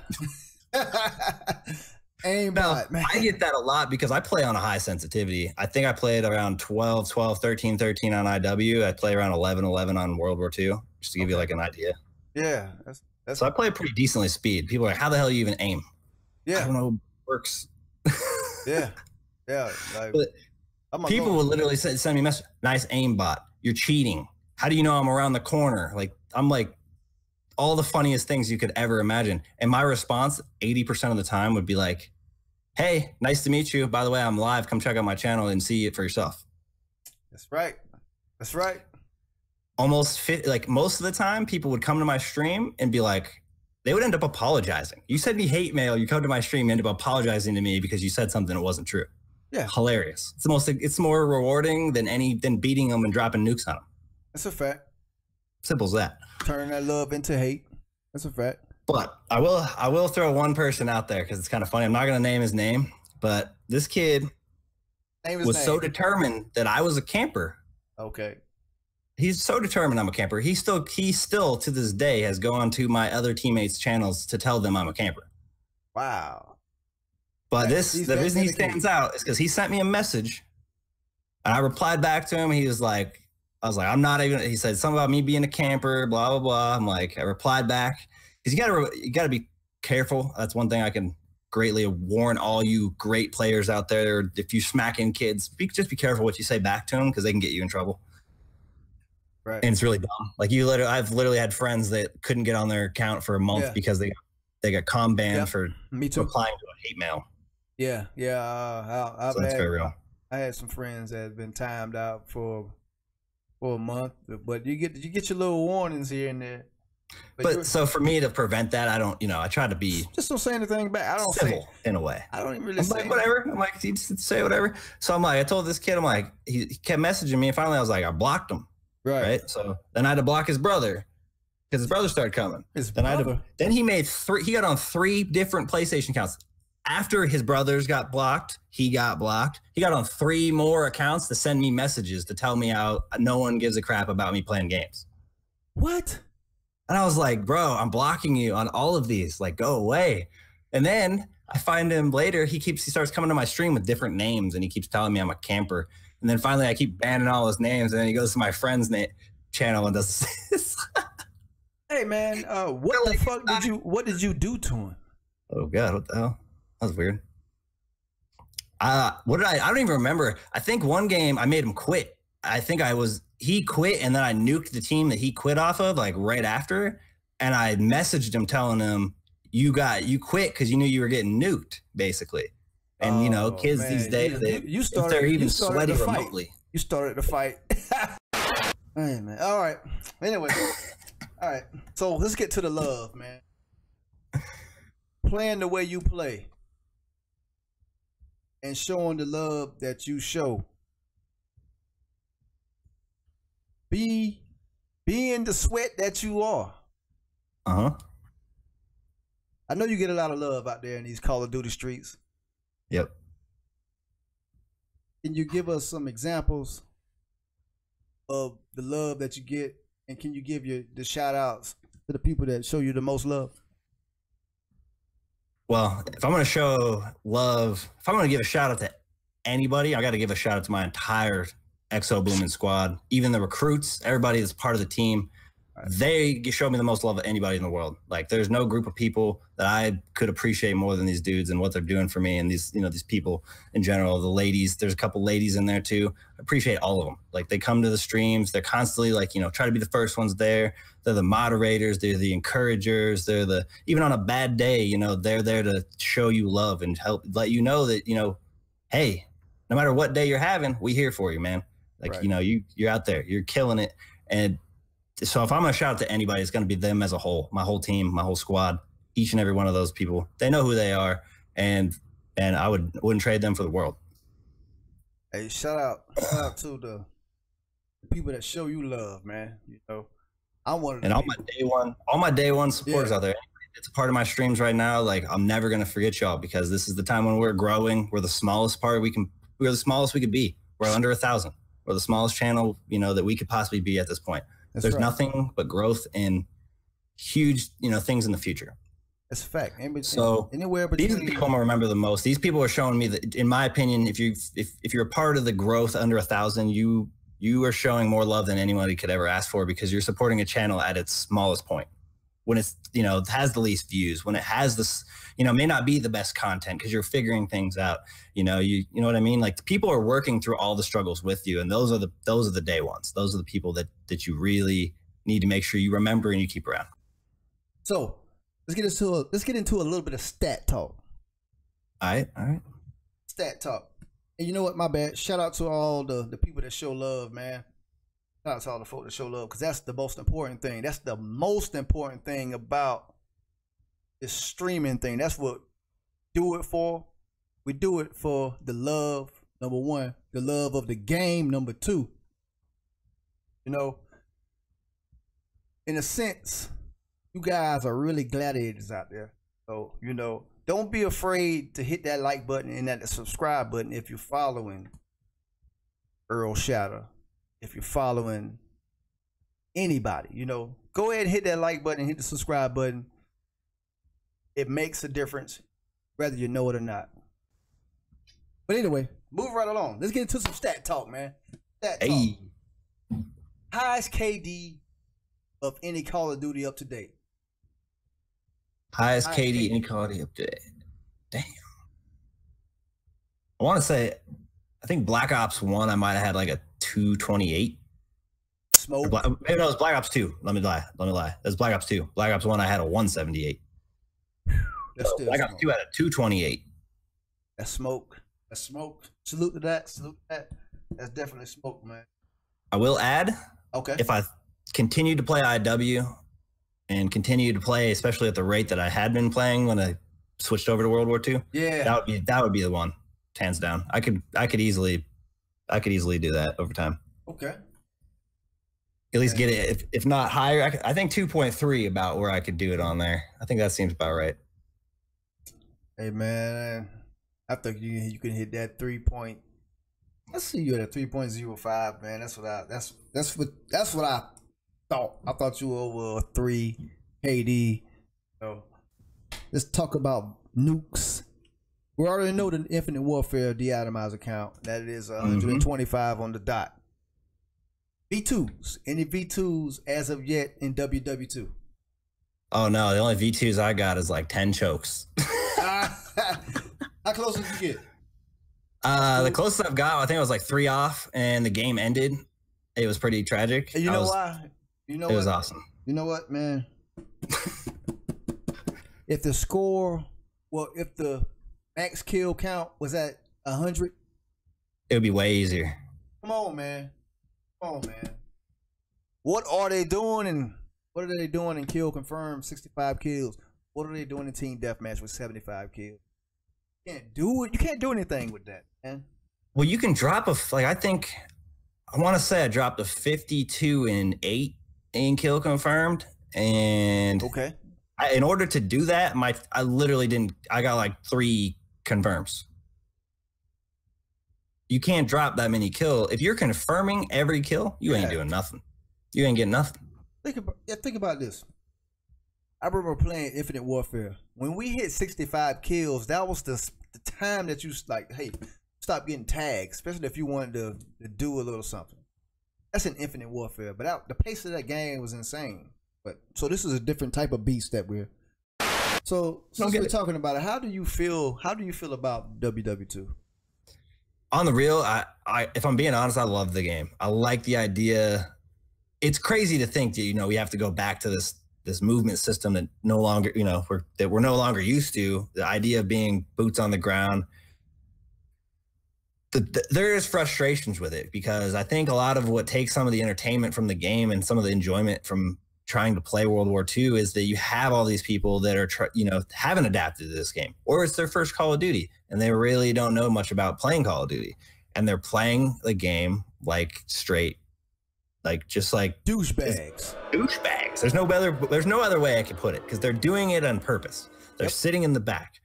Aimbot, man. I get that a lot because I play on a high sensitivity. I think I played around 12, 13 on IW. I play around 11 on World War II, just to give you like an idea. Yeah. So I play pretty decently speed. People are like, how the hell do you even aim? Yeah. I don't know. It works. Yeah. Like, people would literally send me a message. Nice aimbot. You're cheating. How do you know I'm around the corner? Like, I'm like all the funniest things you could ever imagine. And my response 80% of the time would be like, hey, nice to meet you. By the way, I'm live. Come check out my channel and see it for yourself. That's right. Most of the time, people would come to my stream and be like, they would end up apologizing. You send me hate mail, you come to my stream, you end up apologizing to me because you said something that wasn't true. Yeah. Hilarious. It's more rewarding than beating them and dropping nukes on them. That's a fact. Simple as that. Turning that love into hate. That's a fact. But I will throw one person out there because it's kind of funny. I'm not going to name his name, but this kid was so determined that I was a camper. Okay. He's so determined I'm a camper. He still to this day has gone to my other teammates' channels to tell them I'm a camper. Wow. But the reason he stands out is because he sent me a message and I replied back to him. He was like, I'm not even, he said something about me being a camper, blah, blah, blah. I'm like, I replied back. Because you gotta be careful. That's one thing I can greatly warn all you great players out there. If you smacking kids, just be careful what you say back to them because they can get you in trouble. Right. And it's really dumb. Like I've literally had friends that couldn't get on their account for a month because they got comm banned for replying to a hate mail. Yeah. So that's very real. I had some friends that had been timed out for a month, but you get your little warnings here and there. But so for me to prevent that, I don't, I try to be just don't say anything back. I don't civil in a way. I don't even really say whatever. I'm like, you just say whatever. So I'm like, I told this kid, I'm like, he kept messaging me, and finally I was like, I blocked him. Right. So then I had to block his brother because his brother started coming. Then he got on 3 different PlayStation accounts. After his brothers got blocked, he got blocked. He got on 3 more accounts to send me messages to tell me how no one gives a crap about me playing games. What? And I was like, bro, I'm blocking you on all of these. Like, go away. And then I find him later. He starts coming to my stream with different names, and he keeps telling me I'm a camper. And then finally, I keep banning all his names, and then he goes to my friend's channel and does this. Hey man, what did you do to him? Oh God, what the hell? That was weird. What did I don't even remember. I think one game I made him quit. He quit, and then I nuked the team that he quit off of, like right after. And I messaged him telling him, you quit because you knew you were getting nuked, basically. And, kids these days, they're even sweaty remotely. You started the fight. Hey, man. All right. Anyway. All right. So let's get to the love, man. Playing the way you play. And showing the love that you show. Being the sweat that you are. Uh-huh. I know you get a lot of love out there in these Call of Duty streets. Yep. Can you give us some examples of the love that you get, and can you give the shout outs to the people that show you the most love? Well, if I'm going to show love, if I'm going to give a shout out to anybody, I got to give a shout out to my entire XoBoomin squad, even the recruits, everybody that's part of the team. They show me the most love of anybody in the world. Like, there's no group of people that I could appreciate more than these dudes and what they're doing for me. And these people in general, the ladies, there's a couple ladies in there too. I appreciate all of them. Like, they come to the streams. They're constantly like, try to be the first ones there. They're the moderators. They're the encouragers. Even on a bad day, they're there to show you love and help let you know that, hey, no matter what day you're having, we here for you, man. Like, right. You're out there, you're killing it. And so if I'm going to shout out to anybody, it's going to be them as a whole, my whole team, my whole squad, each and every one of those people. They know who they are, and I wouldn't trade them for the world. Hey, shout out to the people that show you love, man. I'm one of them. And all my day one supporters out there. It's a part of my streams right now. Like, I'm never going to forget y'all, because this is the time when we're growing. We're the smallest we're the smallest we could be. We're under 1,000. We're the smallest channel, that we could possibly be at this point. There's nothing but growth and huge, things in the future. That's a fact. So anywhere between, these are the people I'm gonna remember the most. These people are showing me that, in my opinion, if you're a part of the growth under 1,000, you are showing more love than anybody could ever ask for, because you're supporting a channel at its smallest point. When it's, it has the least views, when it has this, may not be the best content because you're figuring things out. You know what I mean? Like, people are working through all the struggles with you, and those are the day ones. Those are the people that you really need to make sure you remember and you keep around. So let's get into a little bit of stat talk. All right. Stat talk. And you know what? My bad. Shout out to all the people that show love, man. Shout out to all the folks that show love, because that's the most important thing. That's the most important thing about this streaming thing. That's what we do it for. We do it for the love, number one, the love of the game, number two. In a sense, you guys are really gladiators out there. So, don't be afraid to hit that like button and that subscribe button if you're following Earl Shatter. If you're following anybody, go ahead and hit that like button, hit the subscribe button. It makes a difference, whether you know it or not. But anyway, move right along. Let's get into some stat talk, man. Stat talk. Highest KD of any Call of Duty up to date. Highest KD any Call of Duty up to date. Damn. I want to say, I think Black Ops 1, I might have had like a 228. Smoke. Maybe no, it was Black Ops 2. Let me lie. It was Black Ops 2. Black Ops 1, I had a 178. Black Ops 2 had a 228. That's smoke. Salute to that. That's definitely smoke, man. I will add, okay, if I continue to play IW and continue to play, especially at the rate that I had been playing when I switched over to World War II, that would be the one, hands down. I could easily do that over time. Okay. At least get it, if not higher. I think 2.3 about where I could do it on there. I think that seems about right. Hey man, I think you can hit that 3 point. Let's see you at a 3.05, man. That's what I thought. I thought you were over a 3 KD. So let's talk about nukes. We already know the Infinite Warfare de-atomizer count. That it is 125 on the dot. V2s. Any V2s as of yet in WW2? Oh no, the only V2s I got is like 10 chokes. How close did you get? The closest I've got, I think I was like 3 off, and the game ended. It was pretty tragic. And you know why? You know it was awesome. You know what, man? If the score, if the max kill count was at 100, it would be way easier. Come on, man. What are they doing? And what are they doing in kill confirmed 65 kills? What are they doing in team deathmatch with 75 kills? You can't do it. You can't do anything with that, man. Well, you can drop I want to say I dropped a 52 and 8 in kill confirmed, and okay. In order to do that, I literally didn't. I got like 3 confirms. You can't drop that many kill if you're confirming every kill. You ain't doing nothing. You ain't getting nothing. Think about this. I remember playing Infinite Warfare. When we hit 65 kills, that was the time that you like, hey, stop getting tagged, especially if you wanted to do a little something. That's in Infinite Warfare, but the pace of that game was insane. But so this is a different type of beast that we're. So since we're talking about it, how do you feel about WW2? On the real, I if I'm being honest, I love the game. I like the idea. It's crazy to think that we have to go back to this movement system that no longer we're no longer used to. The idea of being boots on the ground. There is frustrations with it because I think a lot of what takes some of the entertainment from the game and some of the enjoyment from trying to play World War II is that you have all these people that are haven't adapted to this game, or it's their first Call of Duty and they really don't know much about playing Call of Duty, and they're playing the game like straight, just like douchebags. There's no other way I could put it, because they're doing it on purpose. They're sitting in the back.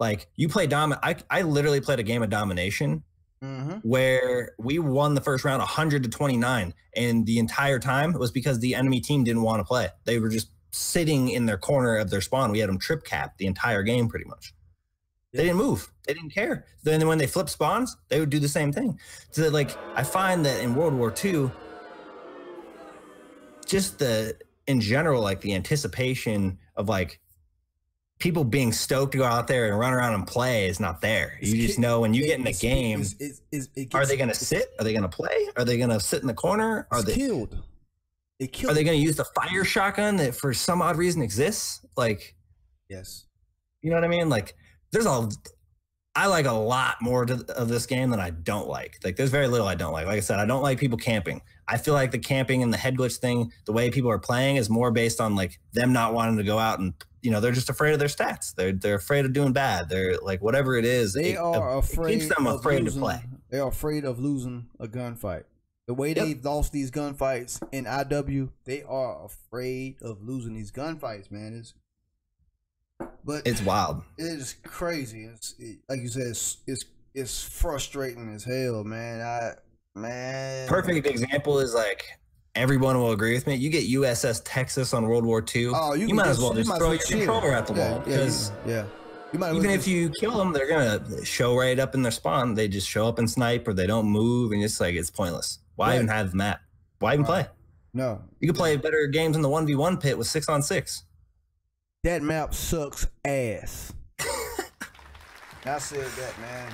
Like, you play I literally played a game of domination. Mm-hmm. Where we won the first round 100-29, and the entire time it was because the enemy team didn't want to play. They were just sitting in their corner of their spawn. We had them trip capped the entire game pretty much. They didn't move. They didn't care. Then when they flip spawns, they would do the same thing. So I find that in World War II, just in general, the anticipation of people being stoked to go out there and run around and play is not there. You just know when you get in a game, are they going to sit? Are they going to play? Are they going to sit in the corner? Are they killed? Are they going to use the fire shotgun that for some odd reason exists? Yes. You know what I mean? I like a lot more of this game than I don't like. There's very little I don't like. Like I said, I don't like people camping. I feel like the camping and the head glitch thing, the way people are playing, is more based on them not wanting to go out and they're just afraid of their stats. They're afraid of doing bad. They're whatever it is. They are afraid. It keeps them afraid to play. They're afraid of losing a gunfight. The way they've lost these gunfights in IW, they are afraid of losing these gunfights, man. It's wild. It is crazy. Like you said, it's frustrating as hell, man. Perfect example is everyone will agree with me. You get USS Texas on World War II. Oh, you might as well just throw your controller at the wall, because even if you kill them, they're gonna show right up in their spawn. They just show up and snipe, or they don't move, and it's pointless. Why even have the map? Why even play? No, you can play better games in the 1v1 pit with 6-on-6. That map sucks ass. I said that, man.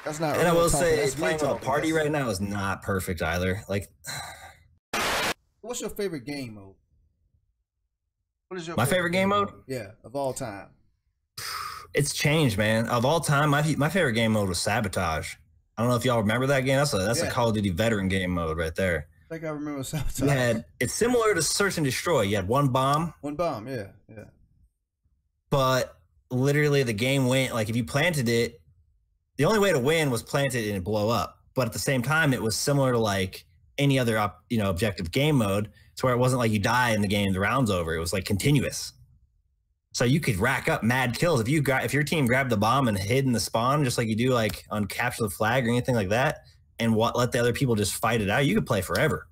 That's not. And I will say, playing with a party right now is not perfect either. What's your favorite game mode? What is your favorite game mode? Yeah, of all time. It's changed, man. Of all time, my favorite game mode was Sabotage. I don't know if y'all remember that game. That's a Call of Duty veteran game mode right there. I think I remember Sabotage. It's similar to Search and Destroy. You had one bomb. Yeah. But literally the game went, if you planted it, the only way to win was plant it and it blow up. But at the same time, it was similar to any other objective game mode, to where it wasn't you die in the game, the round's over. It was continuous. So you could rack up mad kills if your team grabbed the bomb and hid in the spawn, just like you do on Capture the Flag or anything like that, and let the other people just fight it out. You could play forever,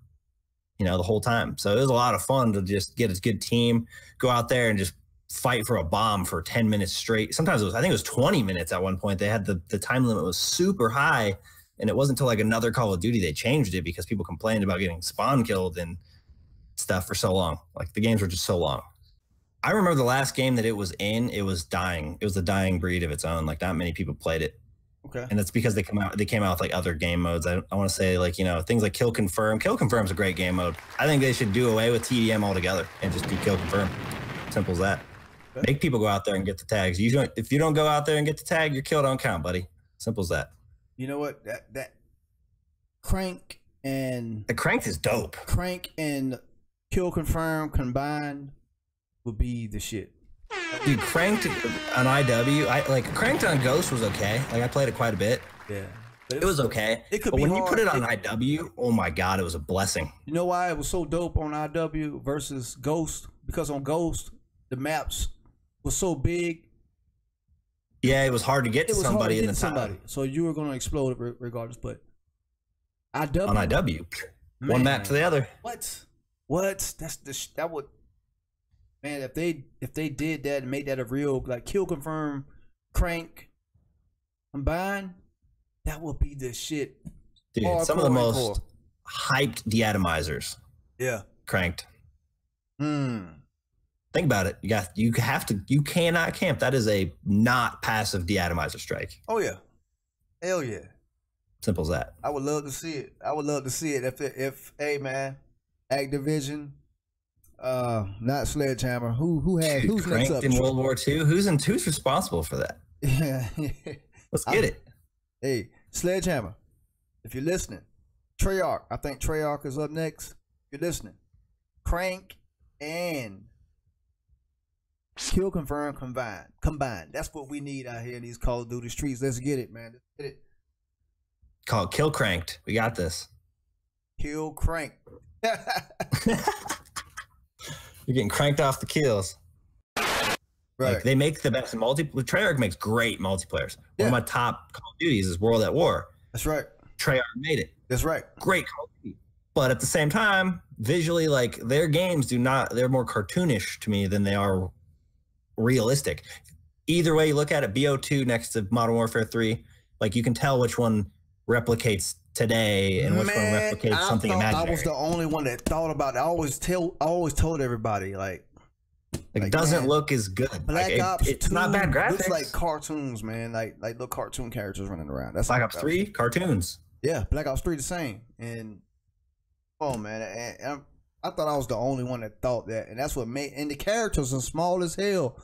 the whole time. So it was a lot of fun to just get a good team, go out there and just fight for a bomb for 10 minutes straight. Sometimes I think it was 20 minutes at one point. They had the time limit was super high, and it wasn't until another Call of Duty they changed it, because people complained about getting spawn killed and stuff for so long. The games were just so long. I remember the last game that it was in, it was dying. It was a dying breed of its own. Not many people played it. Okay. And that's because they came out with like other game modes. I want to say like, you know, things like kill confirm. Kill confirm is a great game mode. I think they should do away with TDM altogether and just do kill confirm. Simple as that. Okay. Make people go out there and get the tags. If you don't go out there and get the tag, your kill don't count, buddy. Simple as that. You know what? That crank and the crank is dope. Crank and kill confirm combined would be the shit. Dude, cranked on IW, cranked on Ghost was okay. Like I played it quite a bit. Yeah. It was okay. It could but be when hard. You put it on IW, oh my God, it was a blessing. You know why it was so dope on IW versus Ghost? Because on Ghost, the maps was so big. Yeah, it was hard to get to somebody in the time. So you were going to explode regardless. But IW on IW, man, one map to the other. What? That would. Man, if they did that and made that a real like kill confirm crank combined, that would be the shit. Dude, some of the most hyped deatomizers. Yeah. Cranked. Think about it. You cannot camp. That is a not passive deatomizer strike. Oh yeah. Hell yeah. Simple as that. I would love to see it. If hey man, Activision, not Sledgehammer. Who's next up? In World War II? Who's responsible for that? Yeah. Let's get it. Hey, Sledgehammer, if you're listening, Treyarch. I think Treyarch is up next. If you're listening, Crank and kill confirm combined. That's what we need out here in these Call of Duty streets. Let's get it, man. Let's get it. Call it Kill Cranked. We got this. Kill Crank. You're getting cranked off the kills. Right. Like they make the best Treyarch makes great multiplayers. One of my top Call of Duties is World at War. That's right. Treyarch made it. That's right. Great Call of Duty. But at the same time, visually, like their games they're more cartoonish to me than they are realistic. Either way you look at it, BO2 next to Modern Warfare 3, like you can tell which one replicates today and which one replicates something imaginary. I was the only one that thought about it. I always told everybody like it doesn't look as good. Black Ops it's 2 not bad graphics. Looks like cartoons, man. Like little cartoon characters running around. That's Black Ops 3 cartoons. Yeah, Black Ops 3 the same. And oh man, and I thought I was the only one that thought that, and that's what made. And the characters are small as hell,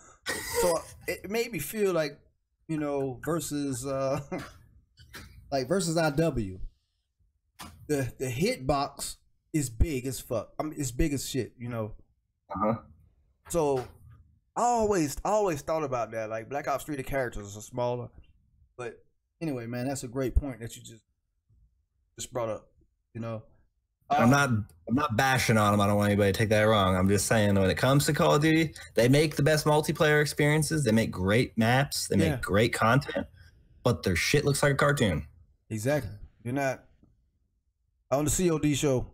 so it made me feel like, you know, versus versus IW, the hitbox is big as fuck. I mean, it's big as shit, you know. So I always thought about that. Like Black Ops 3, the characters are smaller, but anyway, man, that's a great point that you just brought up. You know. I'm not bashing on them. I don't want anybody to take that wrong. I'm just saying when it comes to Call of Duty, they make the best multiplayer experiences. They make great maps. They make great content, but their shit looks like a cartoon. Exactly. You're not on the COD show.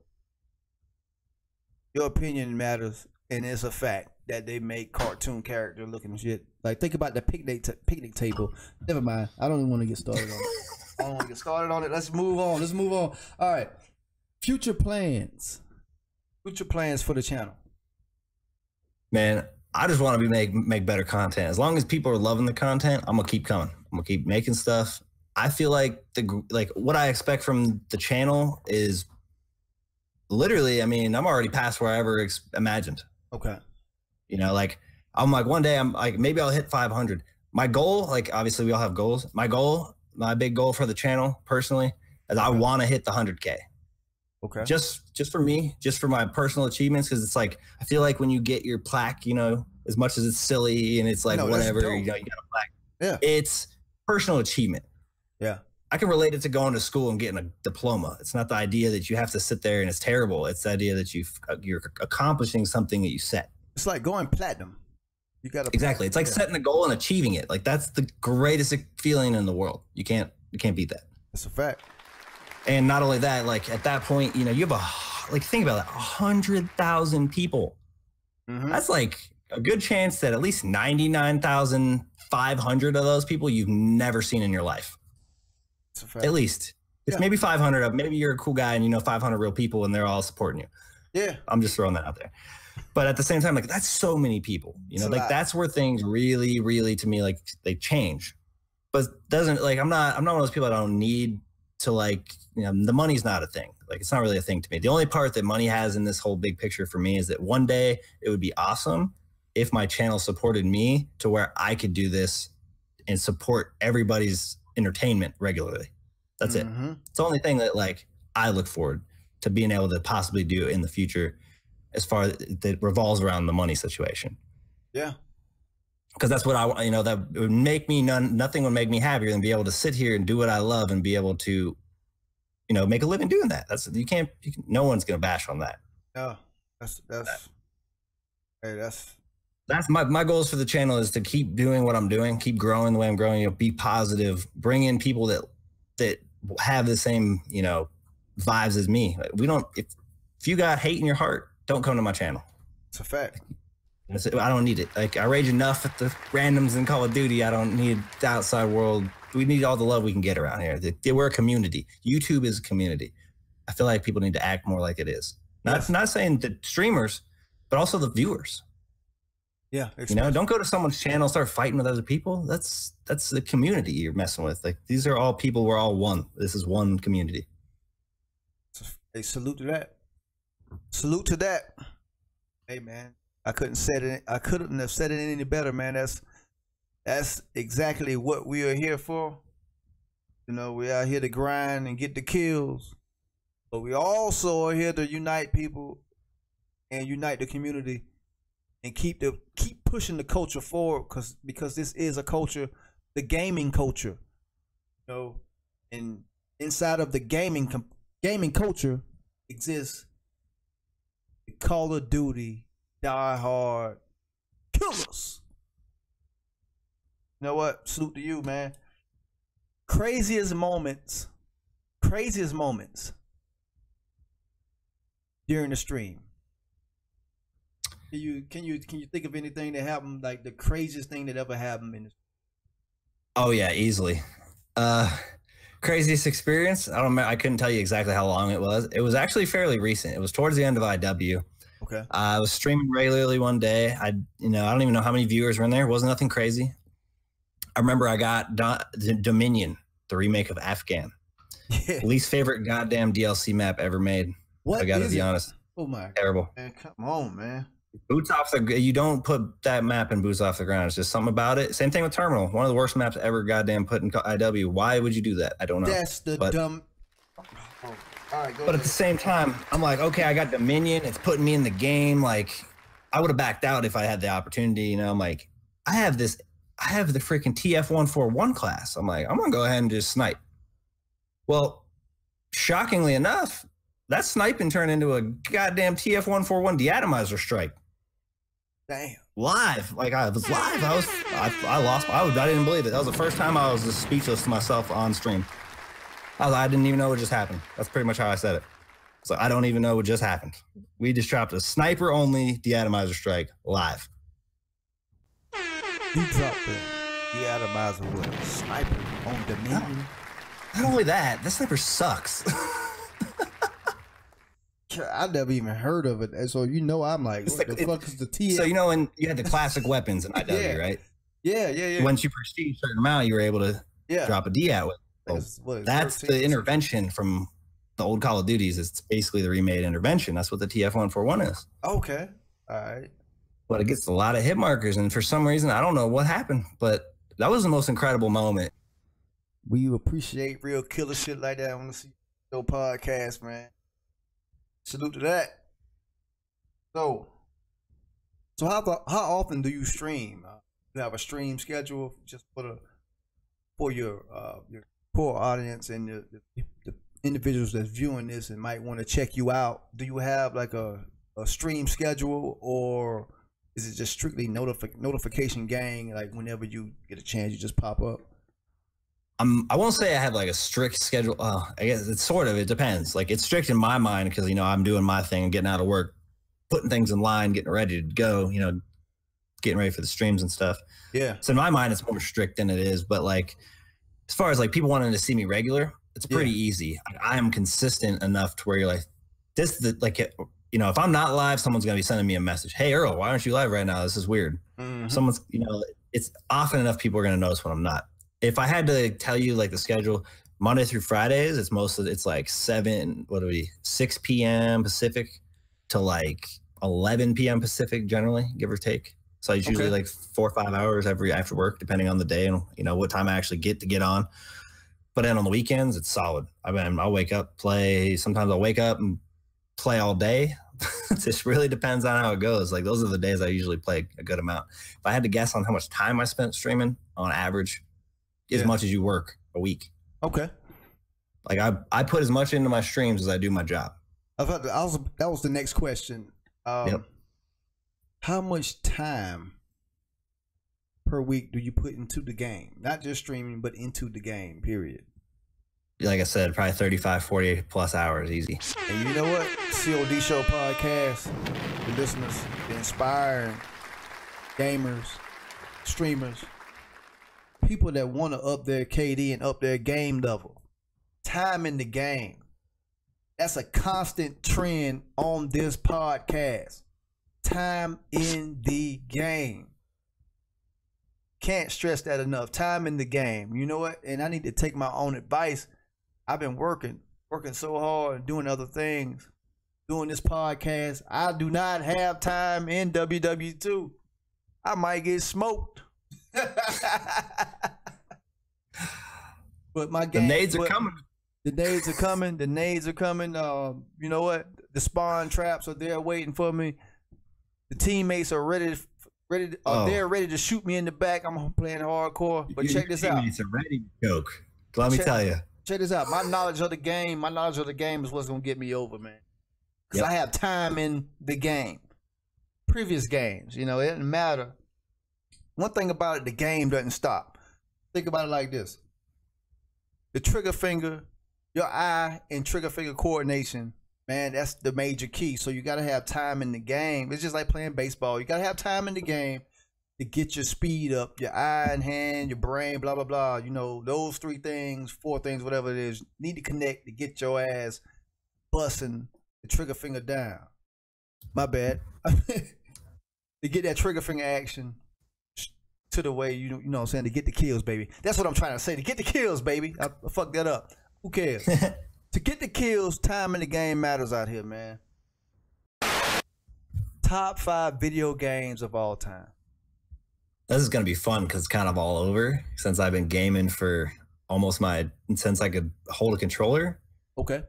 Your opinion matters, and it's a fact that they make cartoon character looking shit. Like think about the picnic table. Never mind. I don't even want to get started on it. Let's move on. All right. Future plans for the channel. Man, I just want to make better content. As long as people are loving the content, I'm gonna keep coming. I'm gonna keep making stuff. I feel like what I expect from the channel is literally. I mean, I'm already past where I ever imagined. Okay. You know, like I'm like one day I'm like maybe I'll hit 500. My goal, like obviously we all have goals. My big goal for the channel personally is I want to hit the 100K. Okay. Just for me, just for my personal achievements, because it's like I feel like when you get your plaque, you know, as much as it's silly and it's like whatever, you know, you got a plaque. Yeah. It's personal achievement. Yeah. I can relate it to going to school and getting a diploma. It's not the idea that you have to sit there and it's terrible. It's the idea that you're accomplishing something that you set. It's like going platinum. You got exactly. It's like setting a goal and achieving it. Like that's the greatest feeling in the world. You can't beat that. That's a fact. And not only that, like at that point, you know, you have think about that, 100,000 people. That's like a good chance that at least 99,500 of those people you've never seen in your life. That's a fact. At least. It's maybe 500 of, maybe you're a cool guy and you know 500 real people and they're all supporting you. Yeah. I'm just throwing that out there. But at the same time, like that's so many people, you know, like that's where things really, really to me, like they change. but doesn't like I'm not one of those people that don't need to like, you know, the money's not a thing. Like it's not really a thing to me. The only part that money has in this whole big picture for me is that one day it would be awesome if my channel supported me to where I could do this and support everybody's entertainment regularly. That's it. It's the only thing that like I look forward to being able to possibly do in the future as far as that revolves around the money situation. Yeah. Because that's what I want, you know, that would make me nothing would make me happier than be able to sit here and do what I love and be able to, you know, make a living doing that. That's no one's going to bash on that. Yeah. That's my goals for the channel is to keep doing what I'm doing, keep growing the way I'm growing, you know, be positive, bring in people that have the same, you know, vibes as me. We don't, if you got hate in your heart, don't come to my channel. It's a fact. I don't need it. Like I rage enough at the randoms in Call of Duty. I don't need the outside world. We need all the love we can get around here. We're a community. YouTube is a community. I feel like people need to act more like it is. Not saying the streamers, but also the viewers. Yeah, you know, don't go to someone's channel, start fighting with other people. That's the community you're messing with. Like these are all people. We're all one. This is one community. Hey, salute to that. Salute to that. Hey, man. I couldn't have said it any better, man. That's exactly what we are here for. You know, we are here to grind and get the kills, but we also are here to unite people and unite the community and keep pushing the culture forward because this is a culture, the gaming culture. You know, and inside of the gaming culture exists the Call of Duty Die Hard killers. You know what? Salute to you, man. Craziest moments during the stream. Can you think of anything that happened, like the craziest thing that ever happened in this? Oh yeah, easily. Craziest experience? I couldn't tell you exactly how long it was. It was actually fairly recent. It was towards the end of IW. Okay. I was streaming regularly one day. I don't even know how many viewers were in there. It wasn't nothing crazy. I remember I got Dominion, the remake of Afghan. Yeah. Least favorite goddamn DLC map ever made. What? I gotta be honest. Oh my. Terrible. Man, come on, man. Boots off the. You don't put that map in boots off the ground. It's just something about it. Same thing with Terminal. One of the worst maps ever goddamn put in IW. Why would you do that? I don't know. That's the dumb. Oh. All right, but at the same time, I'm like, okay, I got Dominion. It's putting me in the game. Like, I would have backed out if I had the opportunity. You know, I'm like, I have the freaking TF-141 class. I'm like, I'm gonna go ahead and just snipe. Well, shockingly enough, that sniping turned into a goddamn TF-141 deatomizer strike. Damn. Live, like I was live. I lost. I didn't believe it. That was the first time I was just speechless to myself on stream. I didn't even know what just happened. That's pretty much how I said it. So I don't even know what just happened. We just dropped a sniper only deatomizer strike live. You dropped the deatomizer with a sniper on Dominion. Not only that, that sniper sucks. I've never even heard of it. And so, you know, I'm like, what the fuck is the TF? So, you know, when you had the classic weapons in IW, right? Yeah. Once you prestige a certain amount, you were able to drop a deat with. Well, that's the intervention from the old Call of Duties. It's basically the remade intervention. That's what the TF-141 is. Okay. All right. But it gets a lot of hit markers. And for some reason, I don't know what happened, but that was the most incredible moment. We appreciate real killer shit like that on the C.O.D podcast, man. Salute to that. So how often do you stream? You have a stream schedule just for your core audience and the individuals that's viewing this and might want to check you out? Do you have like a stream schedule, or is it just strictly notification gang? Like whenever you get a chance, you just pop up? I won't say I have like a strict schedule. I guess it depends. Like it's strict in my mind because, you know, I'm doing my thing and getting out of work, putting things in line, getting ready to go, you know, getting ready for the streams and stuff. Yeah. So in my mind, it's more strict than it is. But like, as far as like people wanting to see me regular, it's pretty easy. I am consistent enough to where you're like, you know, if I'm not live, someone's going to be sending me a message. Hey, Earl, why aren't you live right now? This is weird. Mm-hmm. Someone's, you know, it's often enough people are going to notice when I'm not. if I had to tell you like the schedule, Monday through Fridays, it's like 6 p.m. Pacific to like 11 p.m. Pacific generally, give or take. So it's usually like 4 or 5 hours after work, depending on the day and what time I actually get on. But then on the weekends, it's solid. I mean, I'll wake up, play. Sometimes I'll wake up and play all day. It just really depends on how it goes. Like those are the days I usually play a good amount. If I had to guess on how much time I spent streaming on average, as much as you work a week. Okay. Like I put as much into my streams as I do my job. That was the next question. Yep. How much time per week do you put into the game? Not just streaming, but into the game, period. Like I said, probably 35, 40 plus hours, easy. And you know what? C.O.D Show Podcast, the listeners, the inspiring gamers, streamers, people that want to up their KD and up their game level. Time in the game. That's a constant trend on this podcast. Time in the game. Can't stress that enough. Time in the game. You know what? And I need to take my own advice. I've been working so hard and doing other things, doing this podcast. I do not have time in WW2. I might get smoked. But my game. The nades are coming. The nades are coming. The nades are coming. You know what? The spawn traps are there waiting for me. The teammates are ready. They're ready to shoot me in the back. I'm playing hardcore. But check this out. Teammates are ready to choke. Let me tell you. Check this out. My knowledge of the game is what's gonna get me over, man. Because I have time in the game. Previous games, it doesn't matter. One thing about it, the game doesn't stop. Think about it like this. The trigger finger, your eye and trigger finger coordination, man, that's the major key. So you got to have time in the game. It's just like playing baseball. You got to have time in the game to get your speed up, your eye and hand, your brain, blah, blah, blah. Those 3 things, 4 things, whatever it is, need to connect to get your ass busting the trigger finger down. My bad. To get that trigger finger action to the way, you know what I'm saying, to get the kills, baby. That's what I'm trying to say, to get the kills, baby. I fucked that up. Who cares? To get the kills, time in the game matters out here, man. Top 5 video games of all time. This is going to be fun because it's kind of all over since I've been gaming for since I could hold a controller. Okay.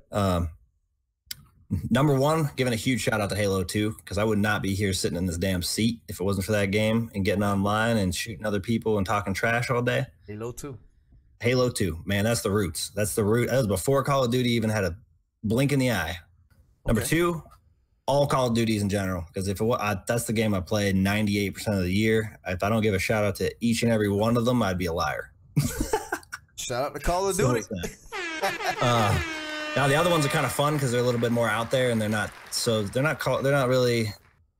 Number 1, giving a huge shout out to Halo 2 because I would not be here sitting in this damn seat if it wasn't for that game and getting online and shooting other people and talking trash all day. Halo 2. Halo 2, man, that's the roots. That's the root. That was before Call of Duty even had a blink in the eye. Number 2, all Call of Duties in general, because that's the game I played 98% of the year. If I don't give a shout out to each and every one of them, I'd be a liar. Shout out to Call of Duty. Now the other ones are kind of fun because they're a little bit more out there and they're not really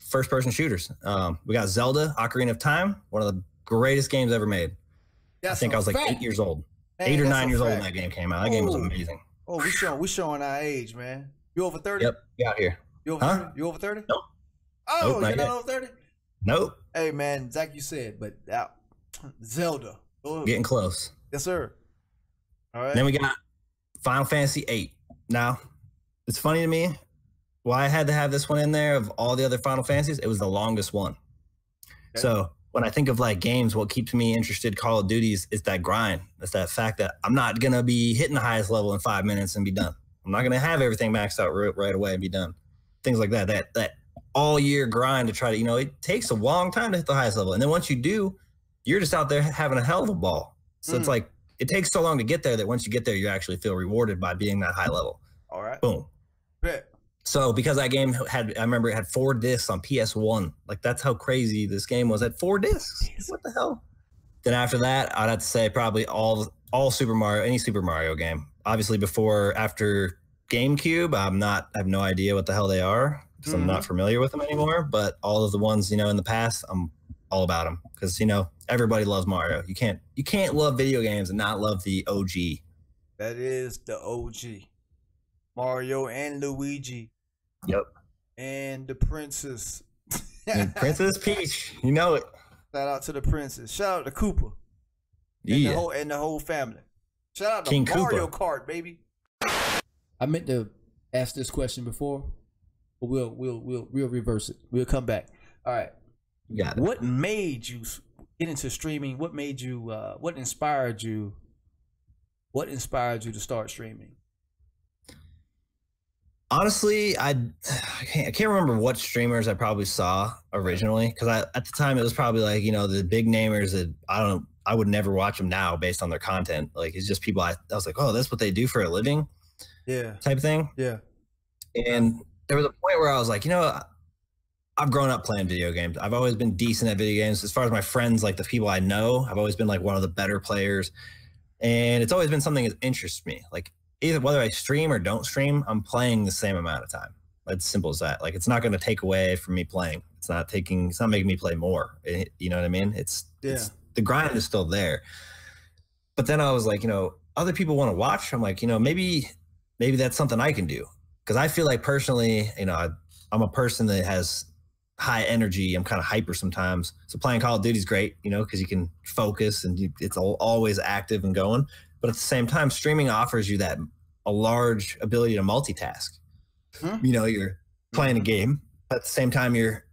first-person shooters. We got Zelda: Ocarina of Time, one of the greatest games ever made. I think I was like 8 years old. Hey, 8 or 9 years old when that game came out. That game was amazing. Oh, we showing our age, man. You over 30? Yep, get out here. You over 30? You over 30? Nope. Oh, Nope, you're not over 30? Nope. Hey, man, Zach, you said, but Zelda. Oh. Getting close. Yes, sir. All right. Then we got Final Fantasy VIII. Now, it's funny to me why I had to have this one in there of all the other Final Fantasies. It was the longest one. Okay. So when I think of like games, what keeps me interested, Call of Duty, is that grind. It's that fact that I'm not going to be hitting the highest level in 5 minutes and be done. I'm not going to have everything maxed out right away and be done. Things like that. That all year grind to try to, it takes a long time to hit the highest level. And then once you do, you're just out there having a hell of a ball. So it's like, it takes so long to get there that once you get there, you actually feel rewarded by being that high level. All right. Boom. Bet. So because that game I remember it had 4 discs on PS1. Like that's how crazy this game was at 4 discs. What the hell? Then after that, I'd have to say probably all Super Mario, any Super Mario game. Obviously after GameCube, I have no idea what the hell they are because I'm not familiar with them anymore. But all of the ones, in the past, I'm all about them because, everybody loves Mario. You can't love video games and not love the OG. That is the OG. Mario and Luigi. Yep. And the princess. And Princess Peach. You know it. Shout out to the princess. Shout out to Cooper. Yeah. And the whole family. Shout out to King Mario Koopa. Kart, baby. I meant to ask this question before, but we'll reverse it. We'll come back. All right. Got it. What made you get into streaming? What made you? What inspired you? What inspired you to start streaming? Honestly, I can't remember what streamers I probably saw originally, because at the time it was probably like, you know, the big namers that I would never watch them now based on their content. Like, it's just people I was like, oh, that's what they do for a living, type thing. Yeah. And there was a point where I was like, you know, I've grown up playing video games. I've always been decent at video games. As far as my friends, like the people I know, I've always been like one of the better players, and it's always been something that interests me. Like, either whether I stream or don't stream, I'm playing the same amount of time. It's simple as that. Like, it's not going to take away from me playing. It's not making me play more. You know what I mean? It's the grind is still there. But then I was like, you know, other people want to watch. I'm like, you know, maybe that's something I can do. Because I feel like personally, you know, I'm a person that has high energy. I'm kind of hyper sometimes. So playing Call of Duty is great, you know, because you can focus and it's always active and going. But at the same time, streaming offers you a large ability to multitask. You know, you're playing a game, but at the same time, you're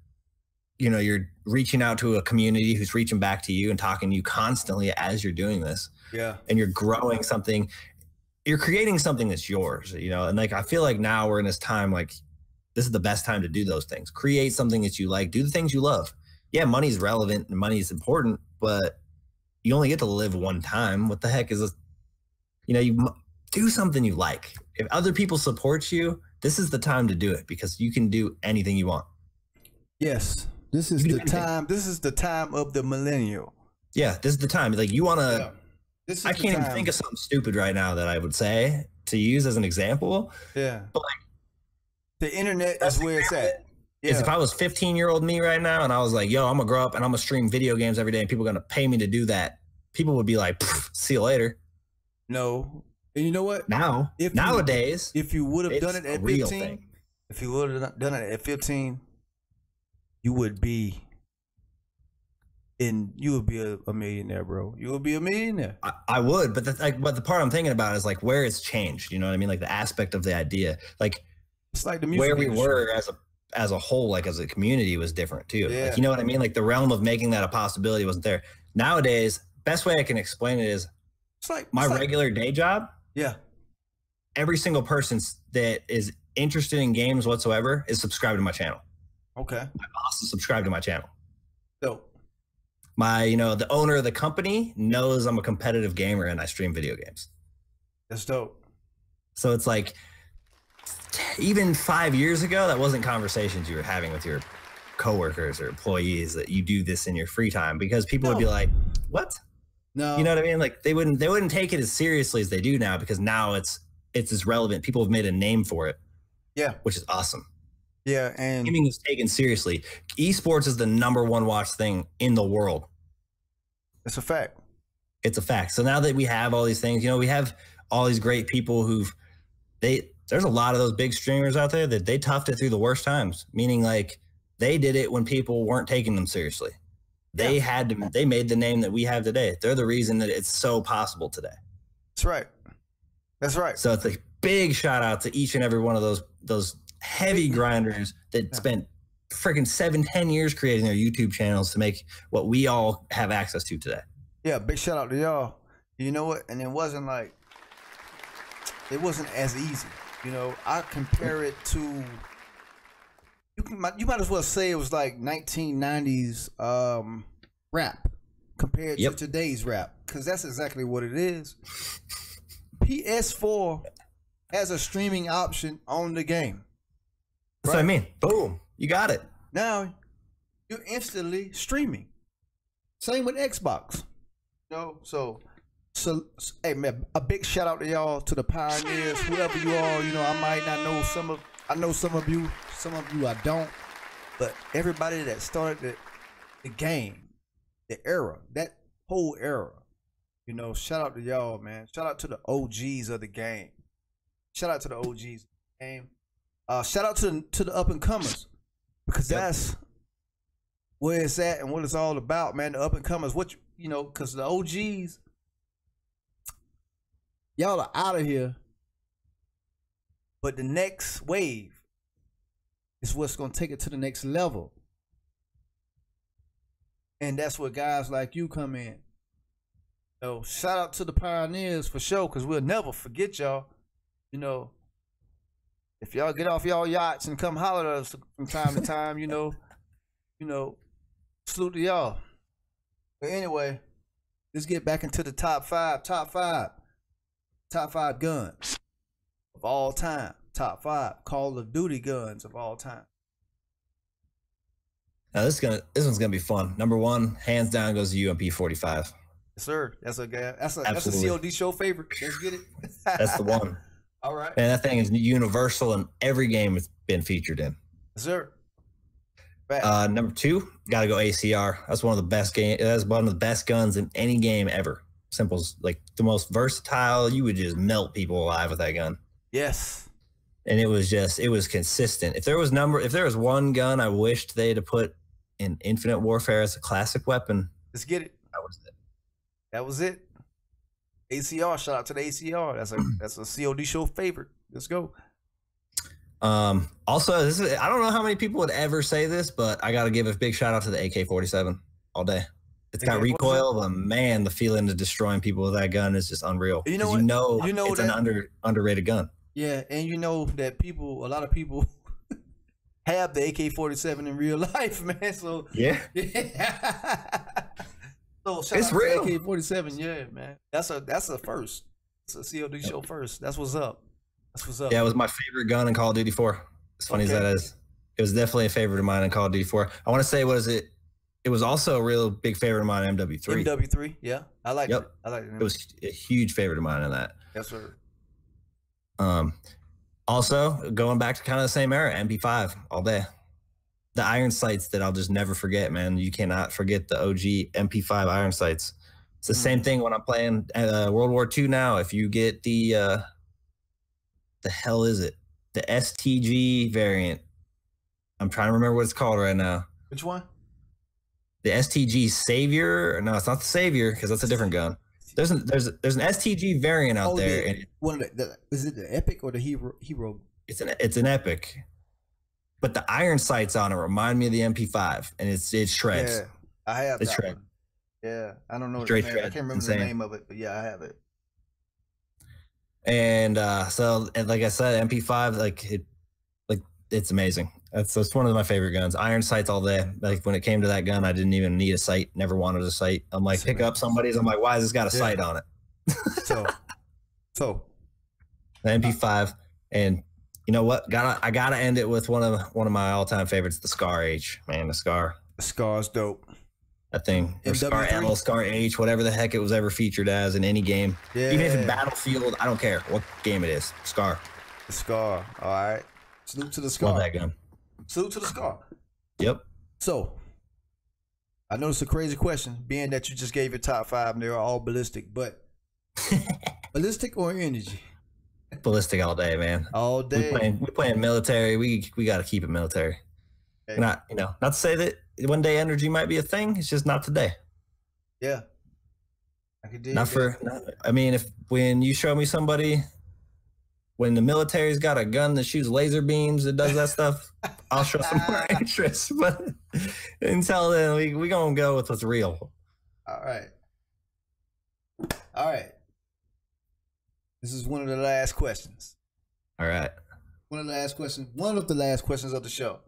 reaching out to a community who's reaching back to you and talking to you constantly as you're doing this. Yeah. And you're growing something. You're creating something that's yours, you know? And like, I feel like now we're in this time, like, this is the best time to do those things. Create something that you like. Do the things you love. Yeah, money's relevant and money is important, but you only get to live one time. What the heck is this? You know, you do something you like. If other people support you, this is the time to do it, because you can do anything you want. Yes. This is the time. This is the time of the millennial. Yeah, this is the time. Like, you want to, I can't even time. think of something stupid right now that I would say to use as an example. Yeah. But like, the internet is where it's at. Yeah. Is if I was 15-year-old me right now and I was like, yo, I'm going to grow up and I'm going to stream video games every day and people are going to pay me to do that, people would be like, see you later. No. And you know what? Nowadays, if you would have done it at 15, thing. If you would have done it at 15, you would be a millionaire, bro. You would be a millionaire. I would, but the part I'm thinking about is like where it's changed. You know what I mean? Like the aspect of the idea, like it's like the music where we industry. were as a whole, like as a community, was different too. Yeah. Like, you know what I mean? Like the realm of making that a possibility wasn't there. Nowadays, best way I can explain it is It's like my regular day job. Yeah. Every single person that is interested in games whatsoever is subscribed to my channel. Okay. My boss is subscribed to my channel. Dope. The owner of the company knows I'm a competitive gamer and I stream video games. That's dope. So it's like, even 5 years ago, that wasn't conversations you were having with your coworkers or employees, that you do this in your free time, because people would be like, what? No. You know what I mean? Like they wouldn't take it as seriously as they do now, because now it's as relevant. People have made a name for it. Yeah. Which is awesome. Yeah. And gaming is taken seriously. Esports is the #1 watched thing in the world. It's a fact. It's a fact. So now that we have all these things, you know, we have all these great people there's a lot of those big streamers out there that they toughed it through the worst times, meaning like they did it when people weren't taking them seriously. They made the name that we have today. They're the reason that it's so possible today. That's right. That's right. So it's a big shout out to each and every one of those heavy grinders that spent freaking 7-10 years creating their YouTube channels to make what we all have access to today. Yeah, big shout out to y'all. You know what? And it wasn't as easy. You know, I compare it to, you might as well say it was like 1990s rap compared to today's rap, because that's exactly what it is. PS4 has a streaming option on the game. That's what I mean. Boom. You got it. Now you're instantly streaming. Same with Xbox. You know, so hey man, a big shout out to y'all, to the pioneers, whoever you are. You know, I might not know I know some of you I don't, but everybody that started the game, the era, that whole era, you know, shout out to y'all, man. Shout out to the OGs of the game. Shout out to the OGs of the game. Shout out to the up and comers, because that's where it's at and what it's all about, man. The up and comers, because the OGs, Y'all are out of here. But the next wave is what's going to take it to the next level. And that's where guys like you come in. So shout out to the pioneers for sure, because we'll never forget y'all. You know, if y'all get off y'all yachts and come holler at us from time to time, you know, salute to y'all. But anyway, let's get back into the top five guns of all time. Top 5 Call of Duty guns of all time. Now this one's gonna be fun. Number 1, hands down, goes to UMP 45. Yes, sir. That's a C.O.D. show favorite. Let's get it. That's the one. All right. And that thing is universal in every game it's been featured in. Yes, sir. Number 2, gotta go ACR. That's one of the best That's one of the best guns in any game ever. Simple's like the most versatile. You would just melt people alive with that gun. Yes. And it was consistent. If there was one gun I wished they'd have put in Infinite Warfare as a classic weapon, let's get it. That was it. ACR, shout out to the ACR. That's a COD show favorite. Let's go. Also, I don't know how many people would ever say this, but I got to give a big shout out to the AK-47 all day. It's got recoil, but man, the feeling of destroying people with that gun is just unreal. You know it's an underrated gun. Yeah, and you know that a lot of people have the AK-47 in real life, man. So yeah. So shout out real. To AK-47, yeah, man. That's a first. It's a COD show first. That's what's up. Yeah, it was my favorite gun in Call of Duty 4. As funny as that is, it was definitely a favorite of mine in Call of Duty 4. I want to say, it was also a real big favorite of mine in MW3. MW3, yeah, I like it. It was a huge favorite of mine in that. Yes, sir. Also going back to kind of the same era, MP5 all day. The iron sights that I'll just never forget, man. You cannot forget the OG MP5 iron sights. It's the same thing when I'm playing World War II now. If you get the hell is it? The STG variant. I'm trying to remember what it's called right now. Which one? The STG Savior. No, it's not the Savior because that's a different gun. There's an STG variant out there. Is it the Epic or the Hero? It's an Epic. But the iron sights on it remind me of the MP5, and it shreds. Yeah, I have that one. Yeah, I don't know. I can't remember the name of it, but yeah, I have it. And like I said, MP5, it's amazing. That's one of my favorite guns. Iron sights all day. Like when it came to that gun, I didn't even need a sight. Never wanted a sight. I'm like, pick up somebody's. I'm like, why has this got a sight on it? So the MP5, and you know what? I gotta end it with one of my all-time favorites, the Scar H. Man, the Scar. The Scar's dope. That thing, or Scar L, Scar H, whatever the heck it was ever featured as in any game. Yeah. Even if it's Battlefield, I don't care what game it is. Scar. The Scar. All right. Salute to the Scar. Love that gun. Salute to the Scar. Yep. So, I know it's a crazy question, being that you just gave your top 5 and they're all ballistic, but ballistic or energy? Ballistic all day, man. All day. We playing military. We got to keep it military. Okay. Not to say that one day energy might be a thing. It's just not today. Yeah. I could do when you show me somebody, when the military's got a gun that shoots laser beams that does that stuff, I'll show some more interest. But until then, we gonna go with what's real. All right. This is one of the last questions. All right. One of the last questions of the show.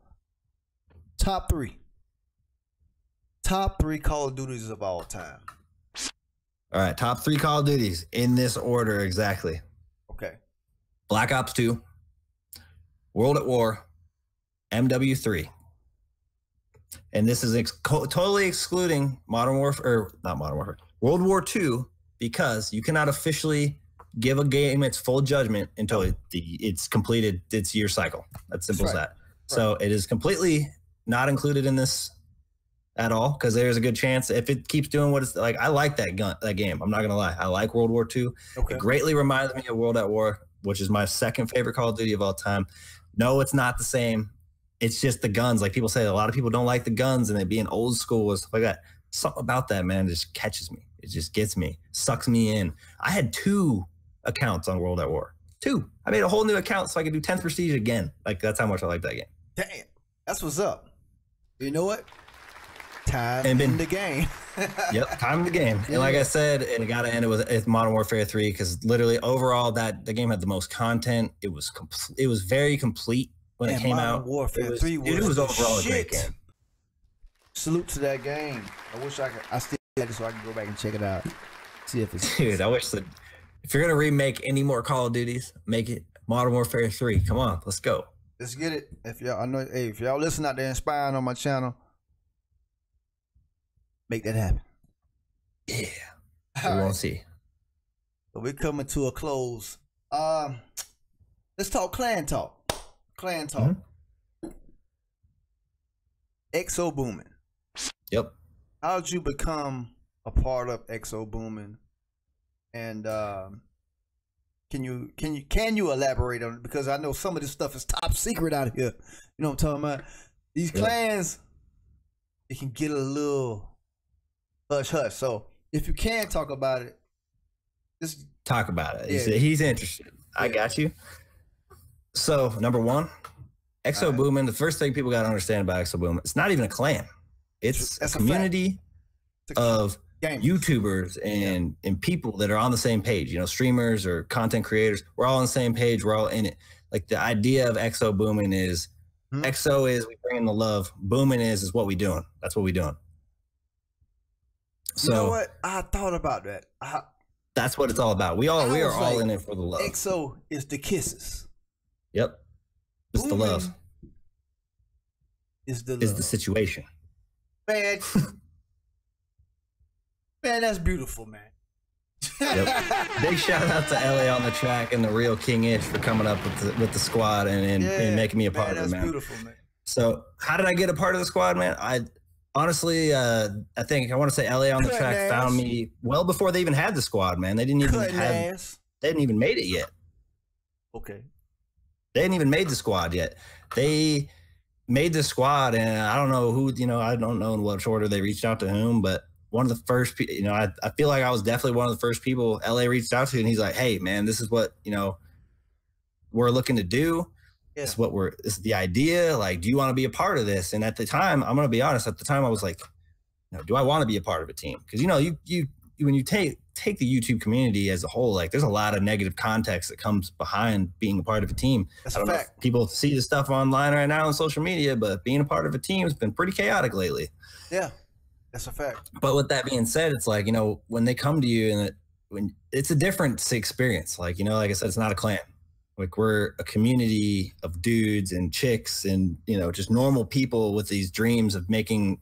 Top 3 Call of Duties of all time. All right, top 3 Call of Duties in this order exactly. Okay. Black Ops 2, World at War, MW3. And this is totally excluding World War II, because you cannot officially give a game its full judgment until it's completed its year cycle. That's simple as that. Right. So it is completely not included in this at all, because there's a good chance if it keeps doing what it's like. I like that game. I'm not gonna lie. I like World War II. Okay. It greatly reminds me of World at War, which is my second favorite Call of Duty of all time. No, it's not the same. It's just the guns. Like people say, a lot of people don't like the guns and they being old school and stuff like that. Something about that, man, just catches me. It just gets me, sucks me in. I had 2 accounts on World at War. 2. I made a whole new account so I could do 10th Prestige again. Like, that's how much I like that game. Damn, that's what's up. You know what? Time in the game. Yep, time in the game. And like I said, and it got to end it with Modern Warfare 3 because literally overall the game had the most content. It was very complete when it came out. Modern Warfare 3 was overall a great game. Salute to that game. I wish I still had it so I can go back and check it out. See if it's dude. I wish that if you're gonna remake any more Call of Duties, make it Modern Warfare 3. Come on, let's go. Let's get it. If y'all listen out there inspiring on my channel, make that happen. Yeah. We won't see. So we're coming to a close. Let's talk clan talk. Clan talk. XoBoomin. Yep. How did you become a part of XoBoomin? And can you elaborate on it? Because I know some of this stuff is top secret out here. You know what I'm talking about? These clans, it can get a little hush hush. So if you can talk about it, just talk about it. He's interested. I got you. So number 1, XoBoomin. The first thing people got to understand about XoBoomin, it's not even a clan. It's a community of YouTubers and people that are on the same page. You know, streamers or content creators. We're all on the same page. We're all in it. Like the idea of XoBoomin is XO is we bring in the love. Boomin is what we doing. That's what we doing. So you know what? I thought about that. That's what it's all about. We are all in it for the love. XO is the kisses. Yep. It's the love. Is the situation. Man, that's beautiful, man. Yep. Big shout out to LA on the track and the real King Itch for coming up with the squad and making me a part of it, man. That's beautiful, man. So how did I get a part of the squad, man? I honestly, I want to say LA on the track found me well before they even had the squad, man. They didn't even made it yet. Okay. They hadn't even made the squad yet. They made the squad, and I don't know who, I don't know in what order they reached out to whom, but one of the first, I feel like I was definitely one of the first people LA reached out to, and he's like, hey, man, this is what, we're looking to do. Yeah. This is the idea. Like, do you want to be a part of this? And at the time, I'm going to be honest, at the time I was like, do I want to be a part of a team? Because, when you take the YouTube community as a whole, like there's a lot of negative context that comes behind being a part of a team. That's I don't a know fact. if people see the stuff online right now on social media, but being a part of a team has been pretty chaotic lately. Yeah, that's a fact. But with that being said, it's like, when they come to you and when it's a different experience, like, like I said, it's not a clan. Like we're a community of dudes and chicks and, just normal people with these dreams of making,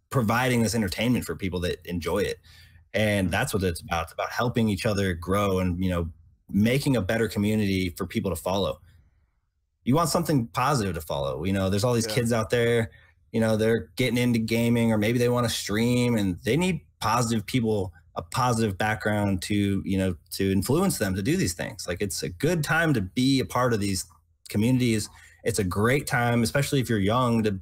providing this entertainment for people that enjoy it. And that's what it's about. It's about helping each other grow and, making a better community for people to follow. You want something positive to follow. There's all these kids out there, they're getting into gaming or maybe they want to stream and they need positive people, a positive background to, to influence them to do these things. Like it's a good time to be a part of these communities. It's a great time, especially if you're young to,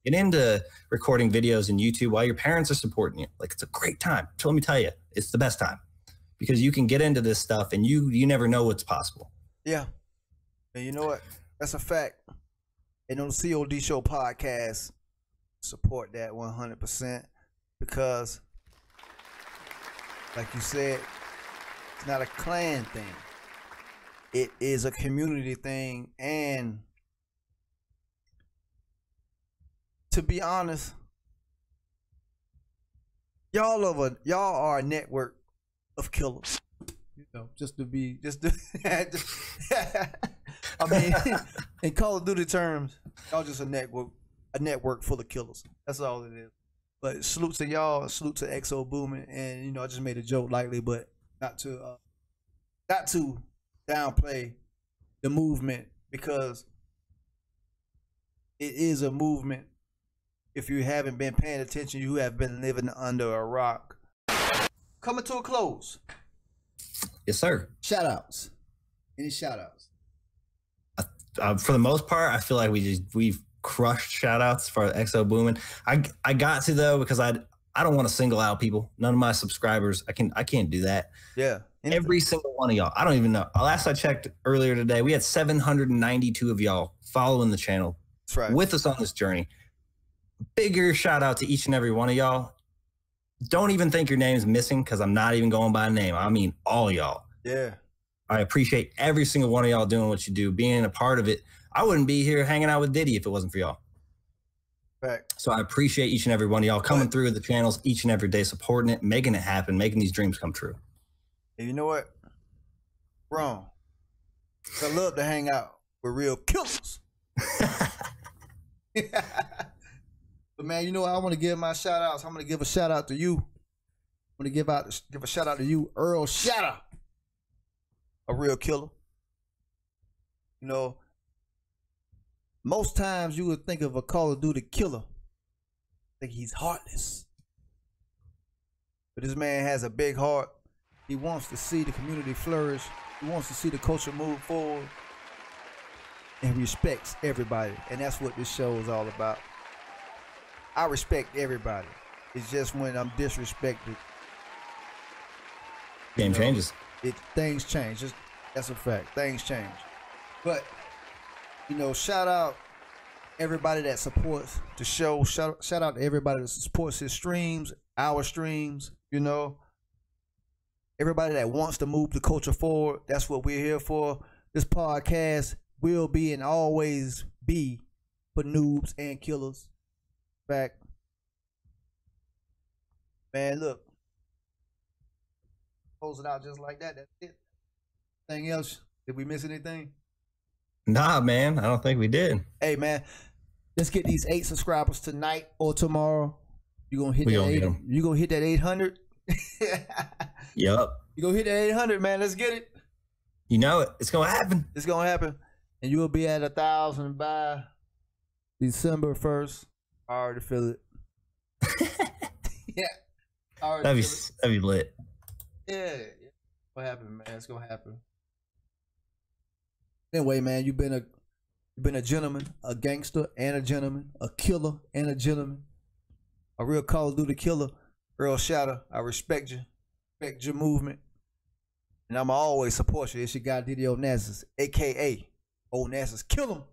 get into recording videos in YouTube while your parents are supporting you. Like it's a great time. So let me tell you, it's the best time because you can get into this stuff and you never know what's possible. Yeah. And you know what? That's a fact. And on the C.O.D show podcast, support that 100% because like you said, it's not a clan thing. It is a community thing. And to be honest, y'all are a network of killers. I mean, in Call of Duty terms, y'all just a network full of killers. That's all it is. But salute to y'all, salute to XoBoomin, and I just made a joke lightly, but not to downplay the movement because it is a movement. If you haven't been paying attention, you have been living under a rock. Coming to a close. Yes, sir. Shout outs. Any shout outs? For the most part, I feel like we've crushed shout outs for XoBoomin. I got to though because I don't want to single out people. None of my subscribers. I can't do that. Yeah. Every single one of y'all. I don't even know. Last I checked earlier today, we had 792 of y'all following the channel. That's right. With us on this journey. Bigger shout out to each and every one of y'all. Don't even think your name's missing because I'm not even going by name. I mean all y'all. Yeah. I appreciate every single one of y'all doing what you do, being a part of it. I wouldn't be here hanging out with Diddy if it wasn't for y'all. Fact. So I appreciate each and every one of y'all coming through the channels each and every day, supporting it, making it happen, making these dreams come true. And you know what? Wrong. I love to hang out with real killers. But man, you know what? I want to give my shout outs. I'm going to give a shout out to you. I'm going to give a shout out to you, Earl Shatter, a real killer. You know, most times you would think of a Call of Duty killer, think he's heartless. But this man has a big heart. He wants to see the community flourish. He wants to see the culture move forward. And respects everybody. And that's what this show is all about. I respect everybody. It's just when I'm disrespected, Game changes. Things change. That's a fact. Things change. But, you know, shout out everybody that supports the show. Shout out to everybody that supports his streams, our streams, you know. Everybody that wants to move the culture forward. That's what we're here for. This podcast will be and always be for noobs and killers. Fact. Man, look. Close it out just like that. That's it. Anything else? Did we miss anything? Nah, man. I don't think we did. Hey, man. Let's get these 8 subscribers tonight or tomorrow. You gonna hit that 800? Yup. You gonna hit that 800, man. Let's get it. You know it. It's gonna happen. It's gonna happen. And you will be at 1,000 by December 1st. I already feel it. Yeah. That'd be lit. Yeah. What happened, man? It's gonna happen. Anyway, man, you've been a gentleman, a gangster and a gentleman, a killer and a gentleman, a real Call of Duty killer. Earl Shatter, I respect you. Respect your movement. And I'ma always support you. It's your guy Diddy Onasis, aka Onasis. Kill him.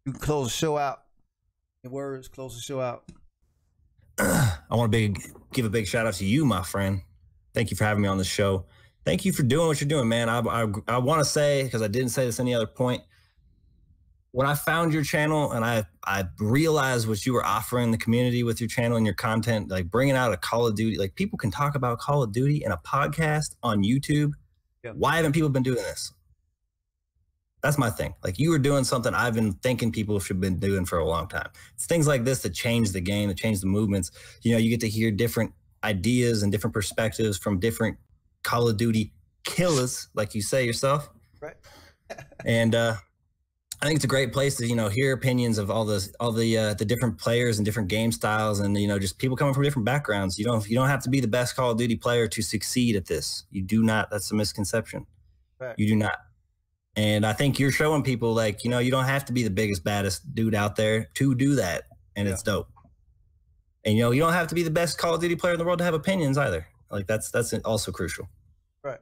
You can close the show out. In words, close the show out. I want to give a big shout out to you, my friend. Thank you for having me on the show. Thank you for doing what you're doing, man. I want to say, because I didn't say this any other point, when I found your channel and I realized what you were offering the community with your channel and your content, like bringing out a Call of Duty, like people can talk about Call of Duty in a podcast on YouTube. Yeah. Why haven't people been doing this? That's my thing. Like you were doing something I've been thinking people should have been doing for a long time. It's things like this that change the game, that change the movements. You know, you get to hear different ideas and different perspectives from different Call of Duty killers, like you say yourself. Right. And I think it's a great place to, you know, hear opinions of all the different players and different game styles, and you know, just people coming from different backgrounds. You don't have to be the best Call of Duty player to succeed at this. You do not. That's a misconception. Right. You do not. And I think you're showing people, like, you know, you don't have to be the biggest, baddest dude out there to do that, and it's dope. And you know, you don't have to be the best Call of Duty player in the world to have opinions either. Like that's also crucial. Right.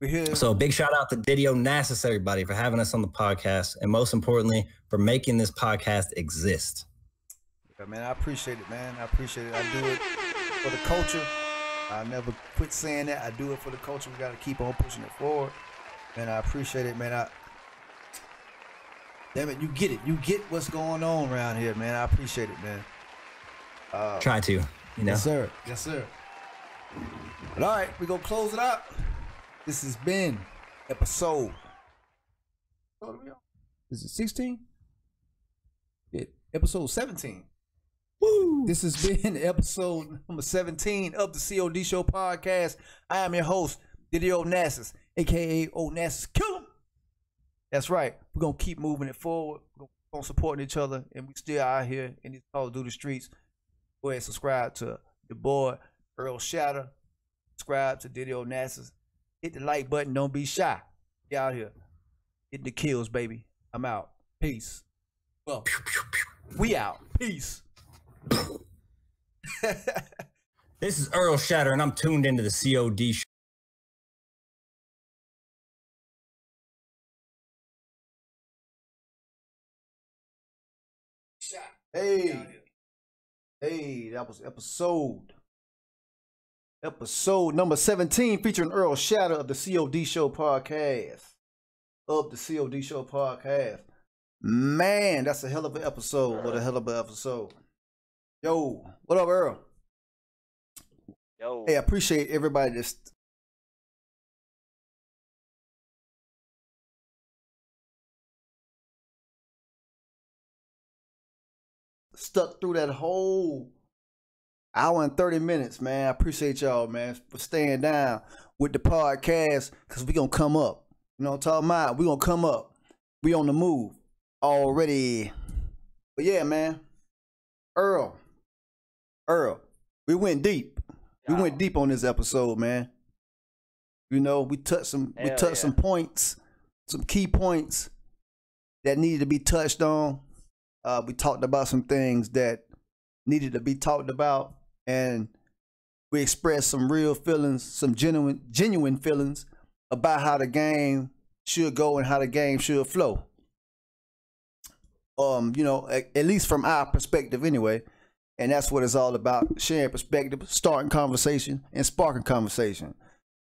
We're here. So big shout out to Diddy Onasis, everybody, for having us on the podcast, and most importantly, for making this podcast exist. Yeah, man, I appreciate it, man. I appreciate it. I do it for the culture. I never quit saying that. I do it for the culture. We got to keep on pushing it forward. Man, I appreciate it, man. Damn it, you get it. You get what's going on around here, man. I appreciate it, man. Try to, you know. Yes, sir. Yes, sir. But all right, we're going to close it out. This has been episode. Is it 16? Episode 17. Woo! This has been episode number 17 of the C.O.D. Show podcast. I am your host, Diddy Onasis, aka Onasis. Kill him! That's right. We're going to keep moving it forward. We're going to support each other, and we still out here in these Call of Duty streets. Go ahead and subscribe to the boy, Earl Shatter. Subscribe to Diddy Onasis. Hit the like button. Don't be shy. Get out here. Hit the kills, baby. I'm out. Peace. Well, we out. Peace. This is Earl Shatter, and I'm tuned into the C.O.D. show. Hey, that was episode number 17 featuring Earl Shatter of the C.O.D. Show podcast. Man, that's a hell of an episode. What a hell of an episode. Yo, what up, Earl? Yo. Hey, I appreciate everybody that's stuck through that whole hour and 30 minutes, man. I appreciate y'all, man, for staying down with the podcast, because we gonna come up. You know what I'm talking about? We gonna come up. We on the move already. But yeah, man. Earl, we went deep. We went deep on this episode, man. You know, we touched some some points, some key points that needed to be touched on. We talked about some things that needed to be talked about, and we expressed some real feelings, some genuine feelings about how the game should go and how the game should flow. You know, at least from our perspective anyway. And that's what it's all about, sharing perspective, starting conversation, and sparking conversation.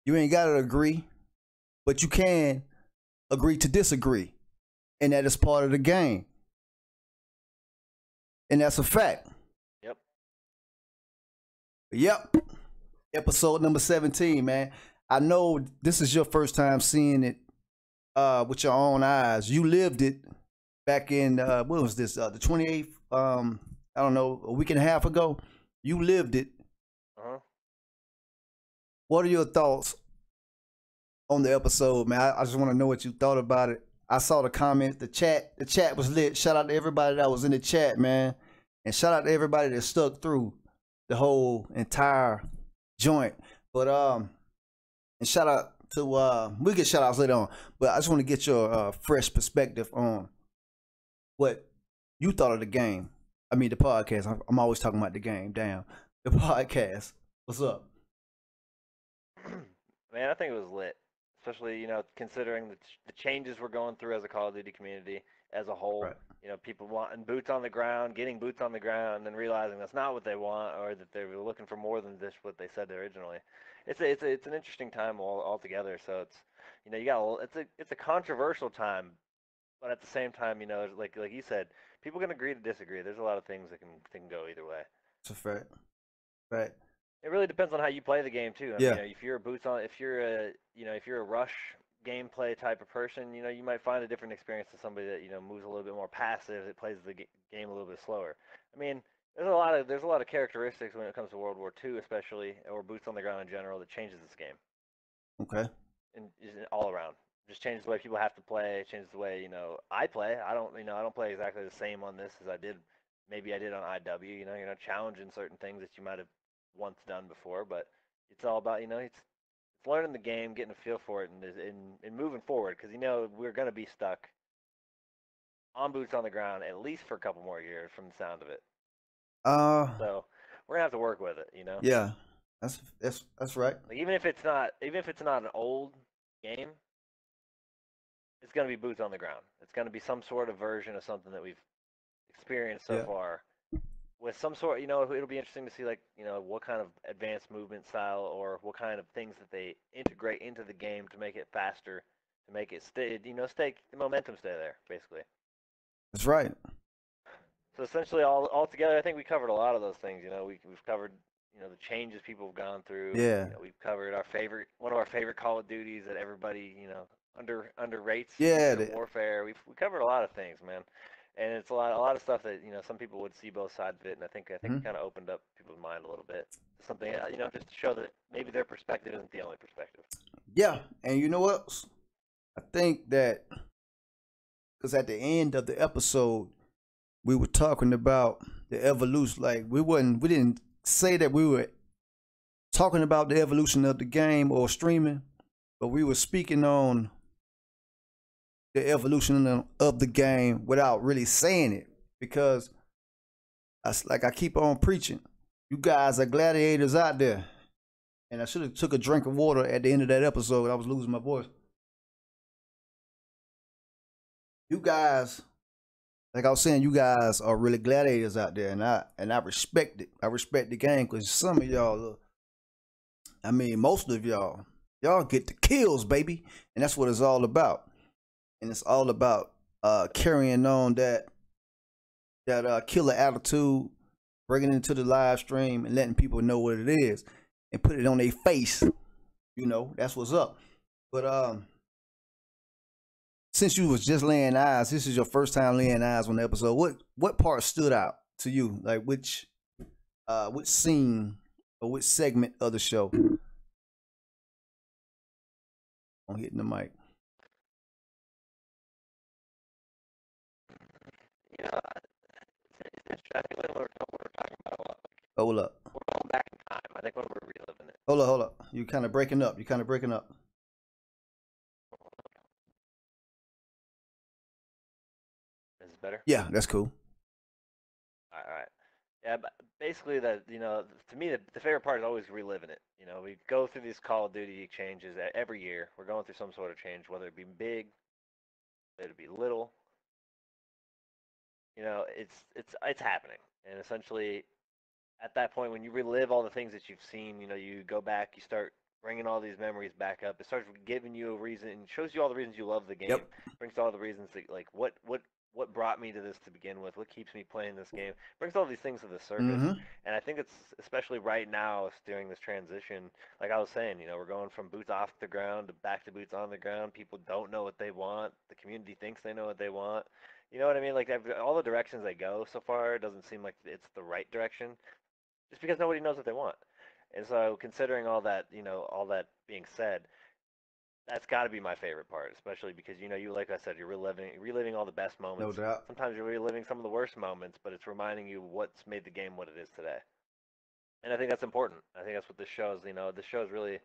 You ain't got to agree, but you can agree to disagree. And that is part of the game. And that's a fact. Yep. Episode number 17, man. I know this is your first time seeing it with your own eyes. You lived it back in, what was this, the 28th? I don't know, a week and a half ago. You lived it. What are your thoughts on the episode, man? I just want to know what you thought about it. I saw the comments, the chat was lit. Shout out to everybody that was in the chat, man. And shout out to everybody that stuck through the whole entire joint. But and shout out to we'll get shout outs later on. But I just want to get your fresh perspective on what you thought of the game. I mean the podcast. I'm always talking about the game. Damn. The podcast. What's up? Man, I think it was lit. Especially, you know, considering the changes we're going through as a Call of Duty community as a whole. Right. You know, people wanting boots on the ground, getting boots on the ground, and then realizing that's not what they want, or that they were looking for more than just what they said originally. It's an interesting time altogether. So it's, you know, it's a controversial time, but at the same time, you know, like you said, people can agree to disagree. There's a lot of things that can go either way. It's a fact. Right. It really depends on how you play the game too. Yeah. You know, if you're a rush gameplay type of person, you know, you might find a different experience to somebody that, you know, moves a little bit more passive, that plays the game a little bit slower. I mean, there's a lot of characteristics when it comes to World War II, especially, or boots on the ground in general, that changes this game. Okay. And all around, just changes the way people have to play, changes the way, you know, I play. I don't play exactly the same on this as I did on IW. You know, you're not challenging certain things that you might have once done before, but it's all about, you know, it's learning the game, getting a feel for it, and moving forward, because, you know, we're going to be stuck on boots on the ground at least for a couple more years from the sound of it. So we're gonna have to work with it, you know. Yeah, that's right. Like, even if it's not an old game, it's gonna be boots on the ground. It's gonna be some sort of version of something that we've experienced so far, with some sort. You know, it'll be interesting to see, like, you know, what kind of advanced movement style or what kind of things that they integrate into the game to make it faster, to make it stay the momentum stay there, basically. That's right. So essentially, all together, I think we covered a lot of those things. You know, we've covered, you know, the changes people have gone through. Yeah. You know, we've covered one of our favorite Call of Duties that everybody, you know, underrates. Yeah. Warfare. We covered a lot of things, man. And it's a lot of stuff that, you know, some people would see both sides of it, and I think it kind of opened up people's mind a little bit. Something, you know, just to show that maybe their perspective isn't the only perspective. Yeah, and you know what? I think that because at the end of the episode, we were talking about the evolution. Like, we didn't say that we were talking about the evolution of the game or streaming, but we were speaking on the evolution of the game without really saying it, because I keep on preaching. You guys are gladiators out there. And I should have took a drink of water at the end of that episode. I was losing my voice. You guys, like I was saying, you guys are really gladiators out there, and I respect it. I respect the game because some of y'all, I mean, most of y'all get the kills, baby, and that's what it's all about. And it's all about carrying on that killer attitude, bringing it into the live stream, and letting people know what it is, and put it on their face. You know, that's what's up. But since you was just laying eyes, this is your first time laying eyes on the episode. What part stood out to you? Like which scene or which segment of the show? I'm hitting the mic. Yeah, it's interesting what we're talking about a lot. Hold up. We're going back in time. I think when we're reliving it. Hold up. You kind of breaking up. Is this better? Yeah, that's cool. All right. Yeah, but basically, to me, the favorite part is always reliving it. You know, we go through these Call of Duty changes every year. We're going through some sort of change, whether it be big, whether it be little. You know, it's happening, and essentially, at that point, when you relive all the things that you've seen, you know, you go back, you start bringing all these memories back up. It starts giving you a reason, and shows you all the reasons you love the game. Yep. Brings all the reasons that, like, what brought me to this to begin with, what keeps me playing this game, brings all these things to the surface. Mm-hmm. And I think it's especially right now during this transition, like I was saying, you know, we're going from boots off the ground to back to boots on the ground. People don't know what they want. The community thinks they know what they want. You know what I mean? Like all the directions they go so far, it doesn't seem like it's the right direction, just because nobody knows what they want. And so, considering all that, you know, all that being said, that's got to be my favorite part, especially because, you know, like I said, you're reliving all the best moments. No doubt. Sometimes you're reliving some of the worst moments, but it's reminding you what's made the game what it is today. And I think that's important. I think that's what this shows. You know, this show is really,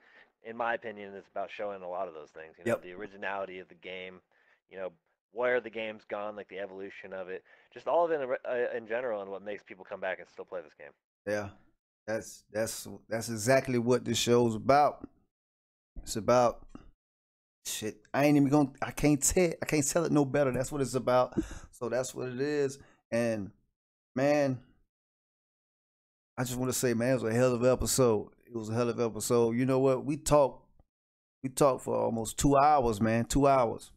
in my opinion, it's about showing a lot of those things. You know, the originality of the game. You know, where the game's gone, like the evolution of it, just all of it in general, and what makes people come back and still play this game. Yeah, that's exactly what this show's about. It's about shit. I can't tell it no better. That's what it's about. So that's what it is. And man, I just want to say, man, it was a hell of an episode. It was a hell of an episode. You know what? We talked for almost 2 hours, man. 2 hours.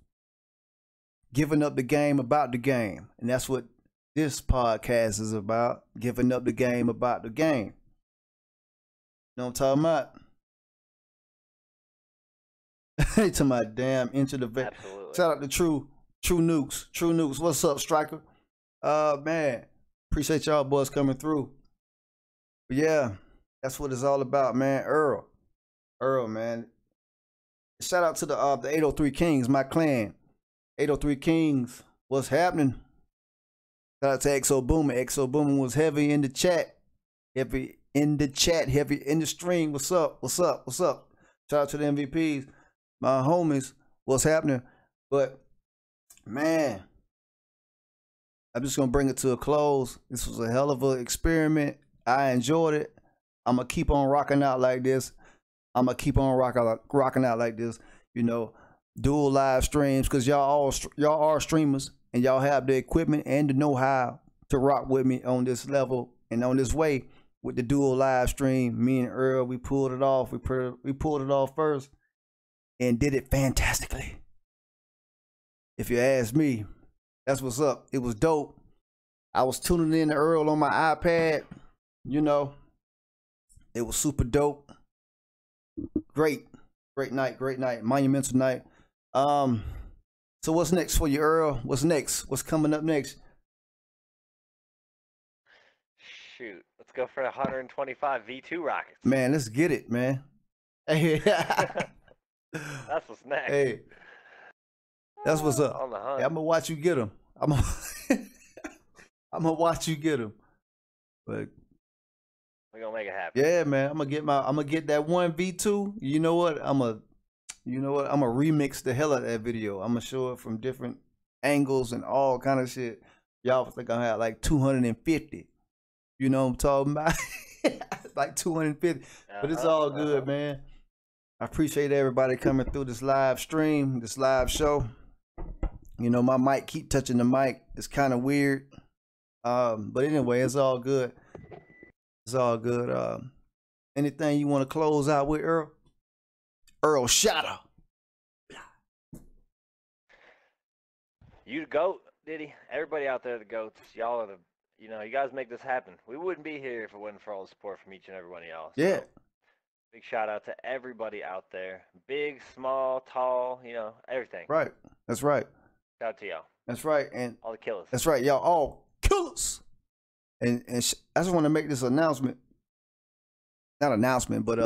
Giving up the game about the game. And that's what this podcast is about. Giving up the game about the game. You know what I'm talking about? To my damn Into the Vet. Absolutely. Shout out to True Nukes. True Nukes. What's up, Striker? Man. Appreciate y'all boys coming through. But yeah, that's what it's all about, man. Earl, man. Shout out to the 803 Kings, my clan. 803 Kings, what's happening? Shout out to XoBoomin. XoBoomin was heavy in the chat. Heavy in the stream. What's up? Shout out to the MVPs, my homies. What's happening? But man, I'm just gonna bring it to a close. This was a hell of an experiment. I enjoyed it. I'm gonna keep on rocking out like this. You know, dual live streams, because y'all are streamers and y'all have the equipment and the know-how to rock with me on this level and on this way with the dual live stream. Me and Earl, we pulled it off. We pulled it off first and did it fantastically. If you ask me, that's what's up. It was dope. I was tuning in to Earl on my iPad. You know, it was super dope. Great night, monumental night. So what's next for you, Earl? What's next? What's coming up next? Shoot, let's go for 125 V2 rockets. Man, let's get it, man. Hey, that's what's next. Hey, that's what's up. On the hunt. Hey, I'm gonna watch you get them. I'm gonna watch you get them. But we're gonna make it happen. yeah, man, I'm gonna get that one V2. You know what? I'm gonna remix the hell out of that video. I'm gonna show it from different angles and all kind of shit. Y'all think I had like 250. You know what I'm talking about? like 250. But it's all good, man. I appreciate everybody coming through this live stream, this live show. You know, my mic keep touching the mic. It's kind of weird. But anyway, it's all good. It's all good. Anything you want to close out with, Earl? Earl Shatter. You the GOAT, Diddy. Everybody out there, the GOATs. Y'all are the, you know, you guys make this happen. We wouldn't be here if it wasn't for all the support from each and every one of y'all. So, Yeah. big shout out to everybody out there. Big, small, tall, you know, everything. Right. That's right. Shout out to y'all. That's right. And all the killers. That's right. Y'all all killers. And I just want to make this announcement. Not announcement, but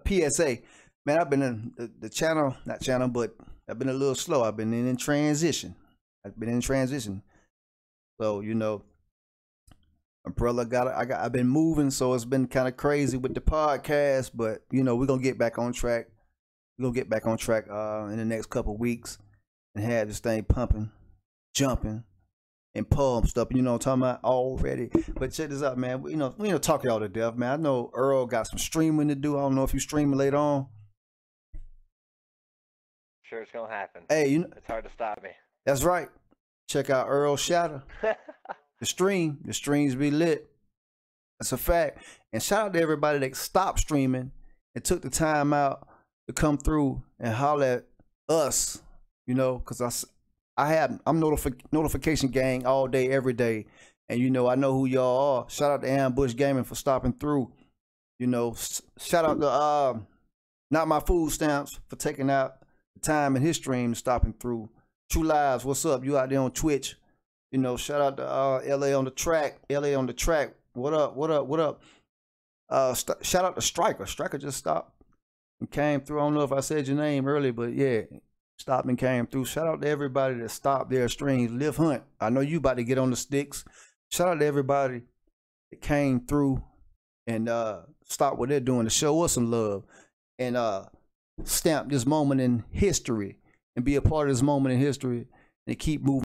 PSA. Man, I've been in the channel, not channel, but I've been a little slow. I've been in transition. So, you know, my brother I've been moving, so it's been kind of crazy with the podcast, but you know, we're gonna get back on track. We're gonna get back on track in the next couple of weeks and have this thing pumping, jumping, and pumped up. You know what I'm talking about already. But check this out, man. We don't talk y'all to death, man. I know Earl got some streaming to do. I don't know if you streaming later on. Sure, it's gonna happen. Hey, you know, it's hard to stop me. That's right. Check out Earl Shatter. The streams be lit. That's a fact. And shout out to everybody that stopped streaming and took the time out to come through and holler at us. You know, because I'm notification gang all day, every day. And, you know, I know who y'all are. Shout out to Ambush Gaming for stopping through. You know, shout out to Not My Food Stamps for taking out the time in his stream and stopping through. True Lives, what's up? You out there on Twitch. You know, shout out to LA on the track. LA on the track. What up? What up? What up? Shout out to Striker. Striker just stopped and came through. I don't know if I said your name earlier, but yeah. Stopped and came through. Shout out to everybody that stopped their streams. Live Hunt, I know you about to get on the sticks. Shout out to everybody that came through and stopped what they're doing to show us some love and stamp this moment in history and be a part of this moment in history and keep moving.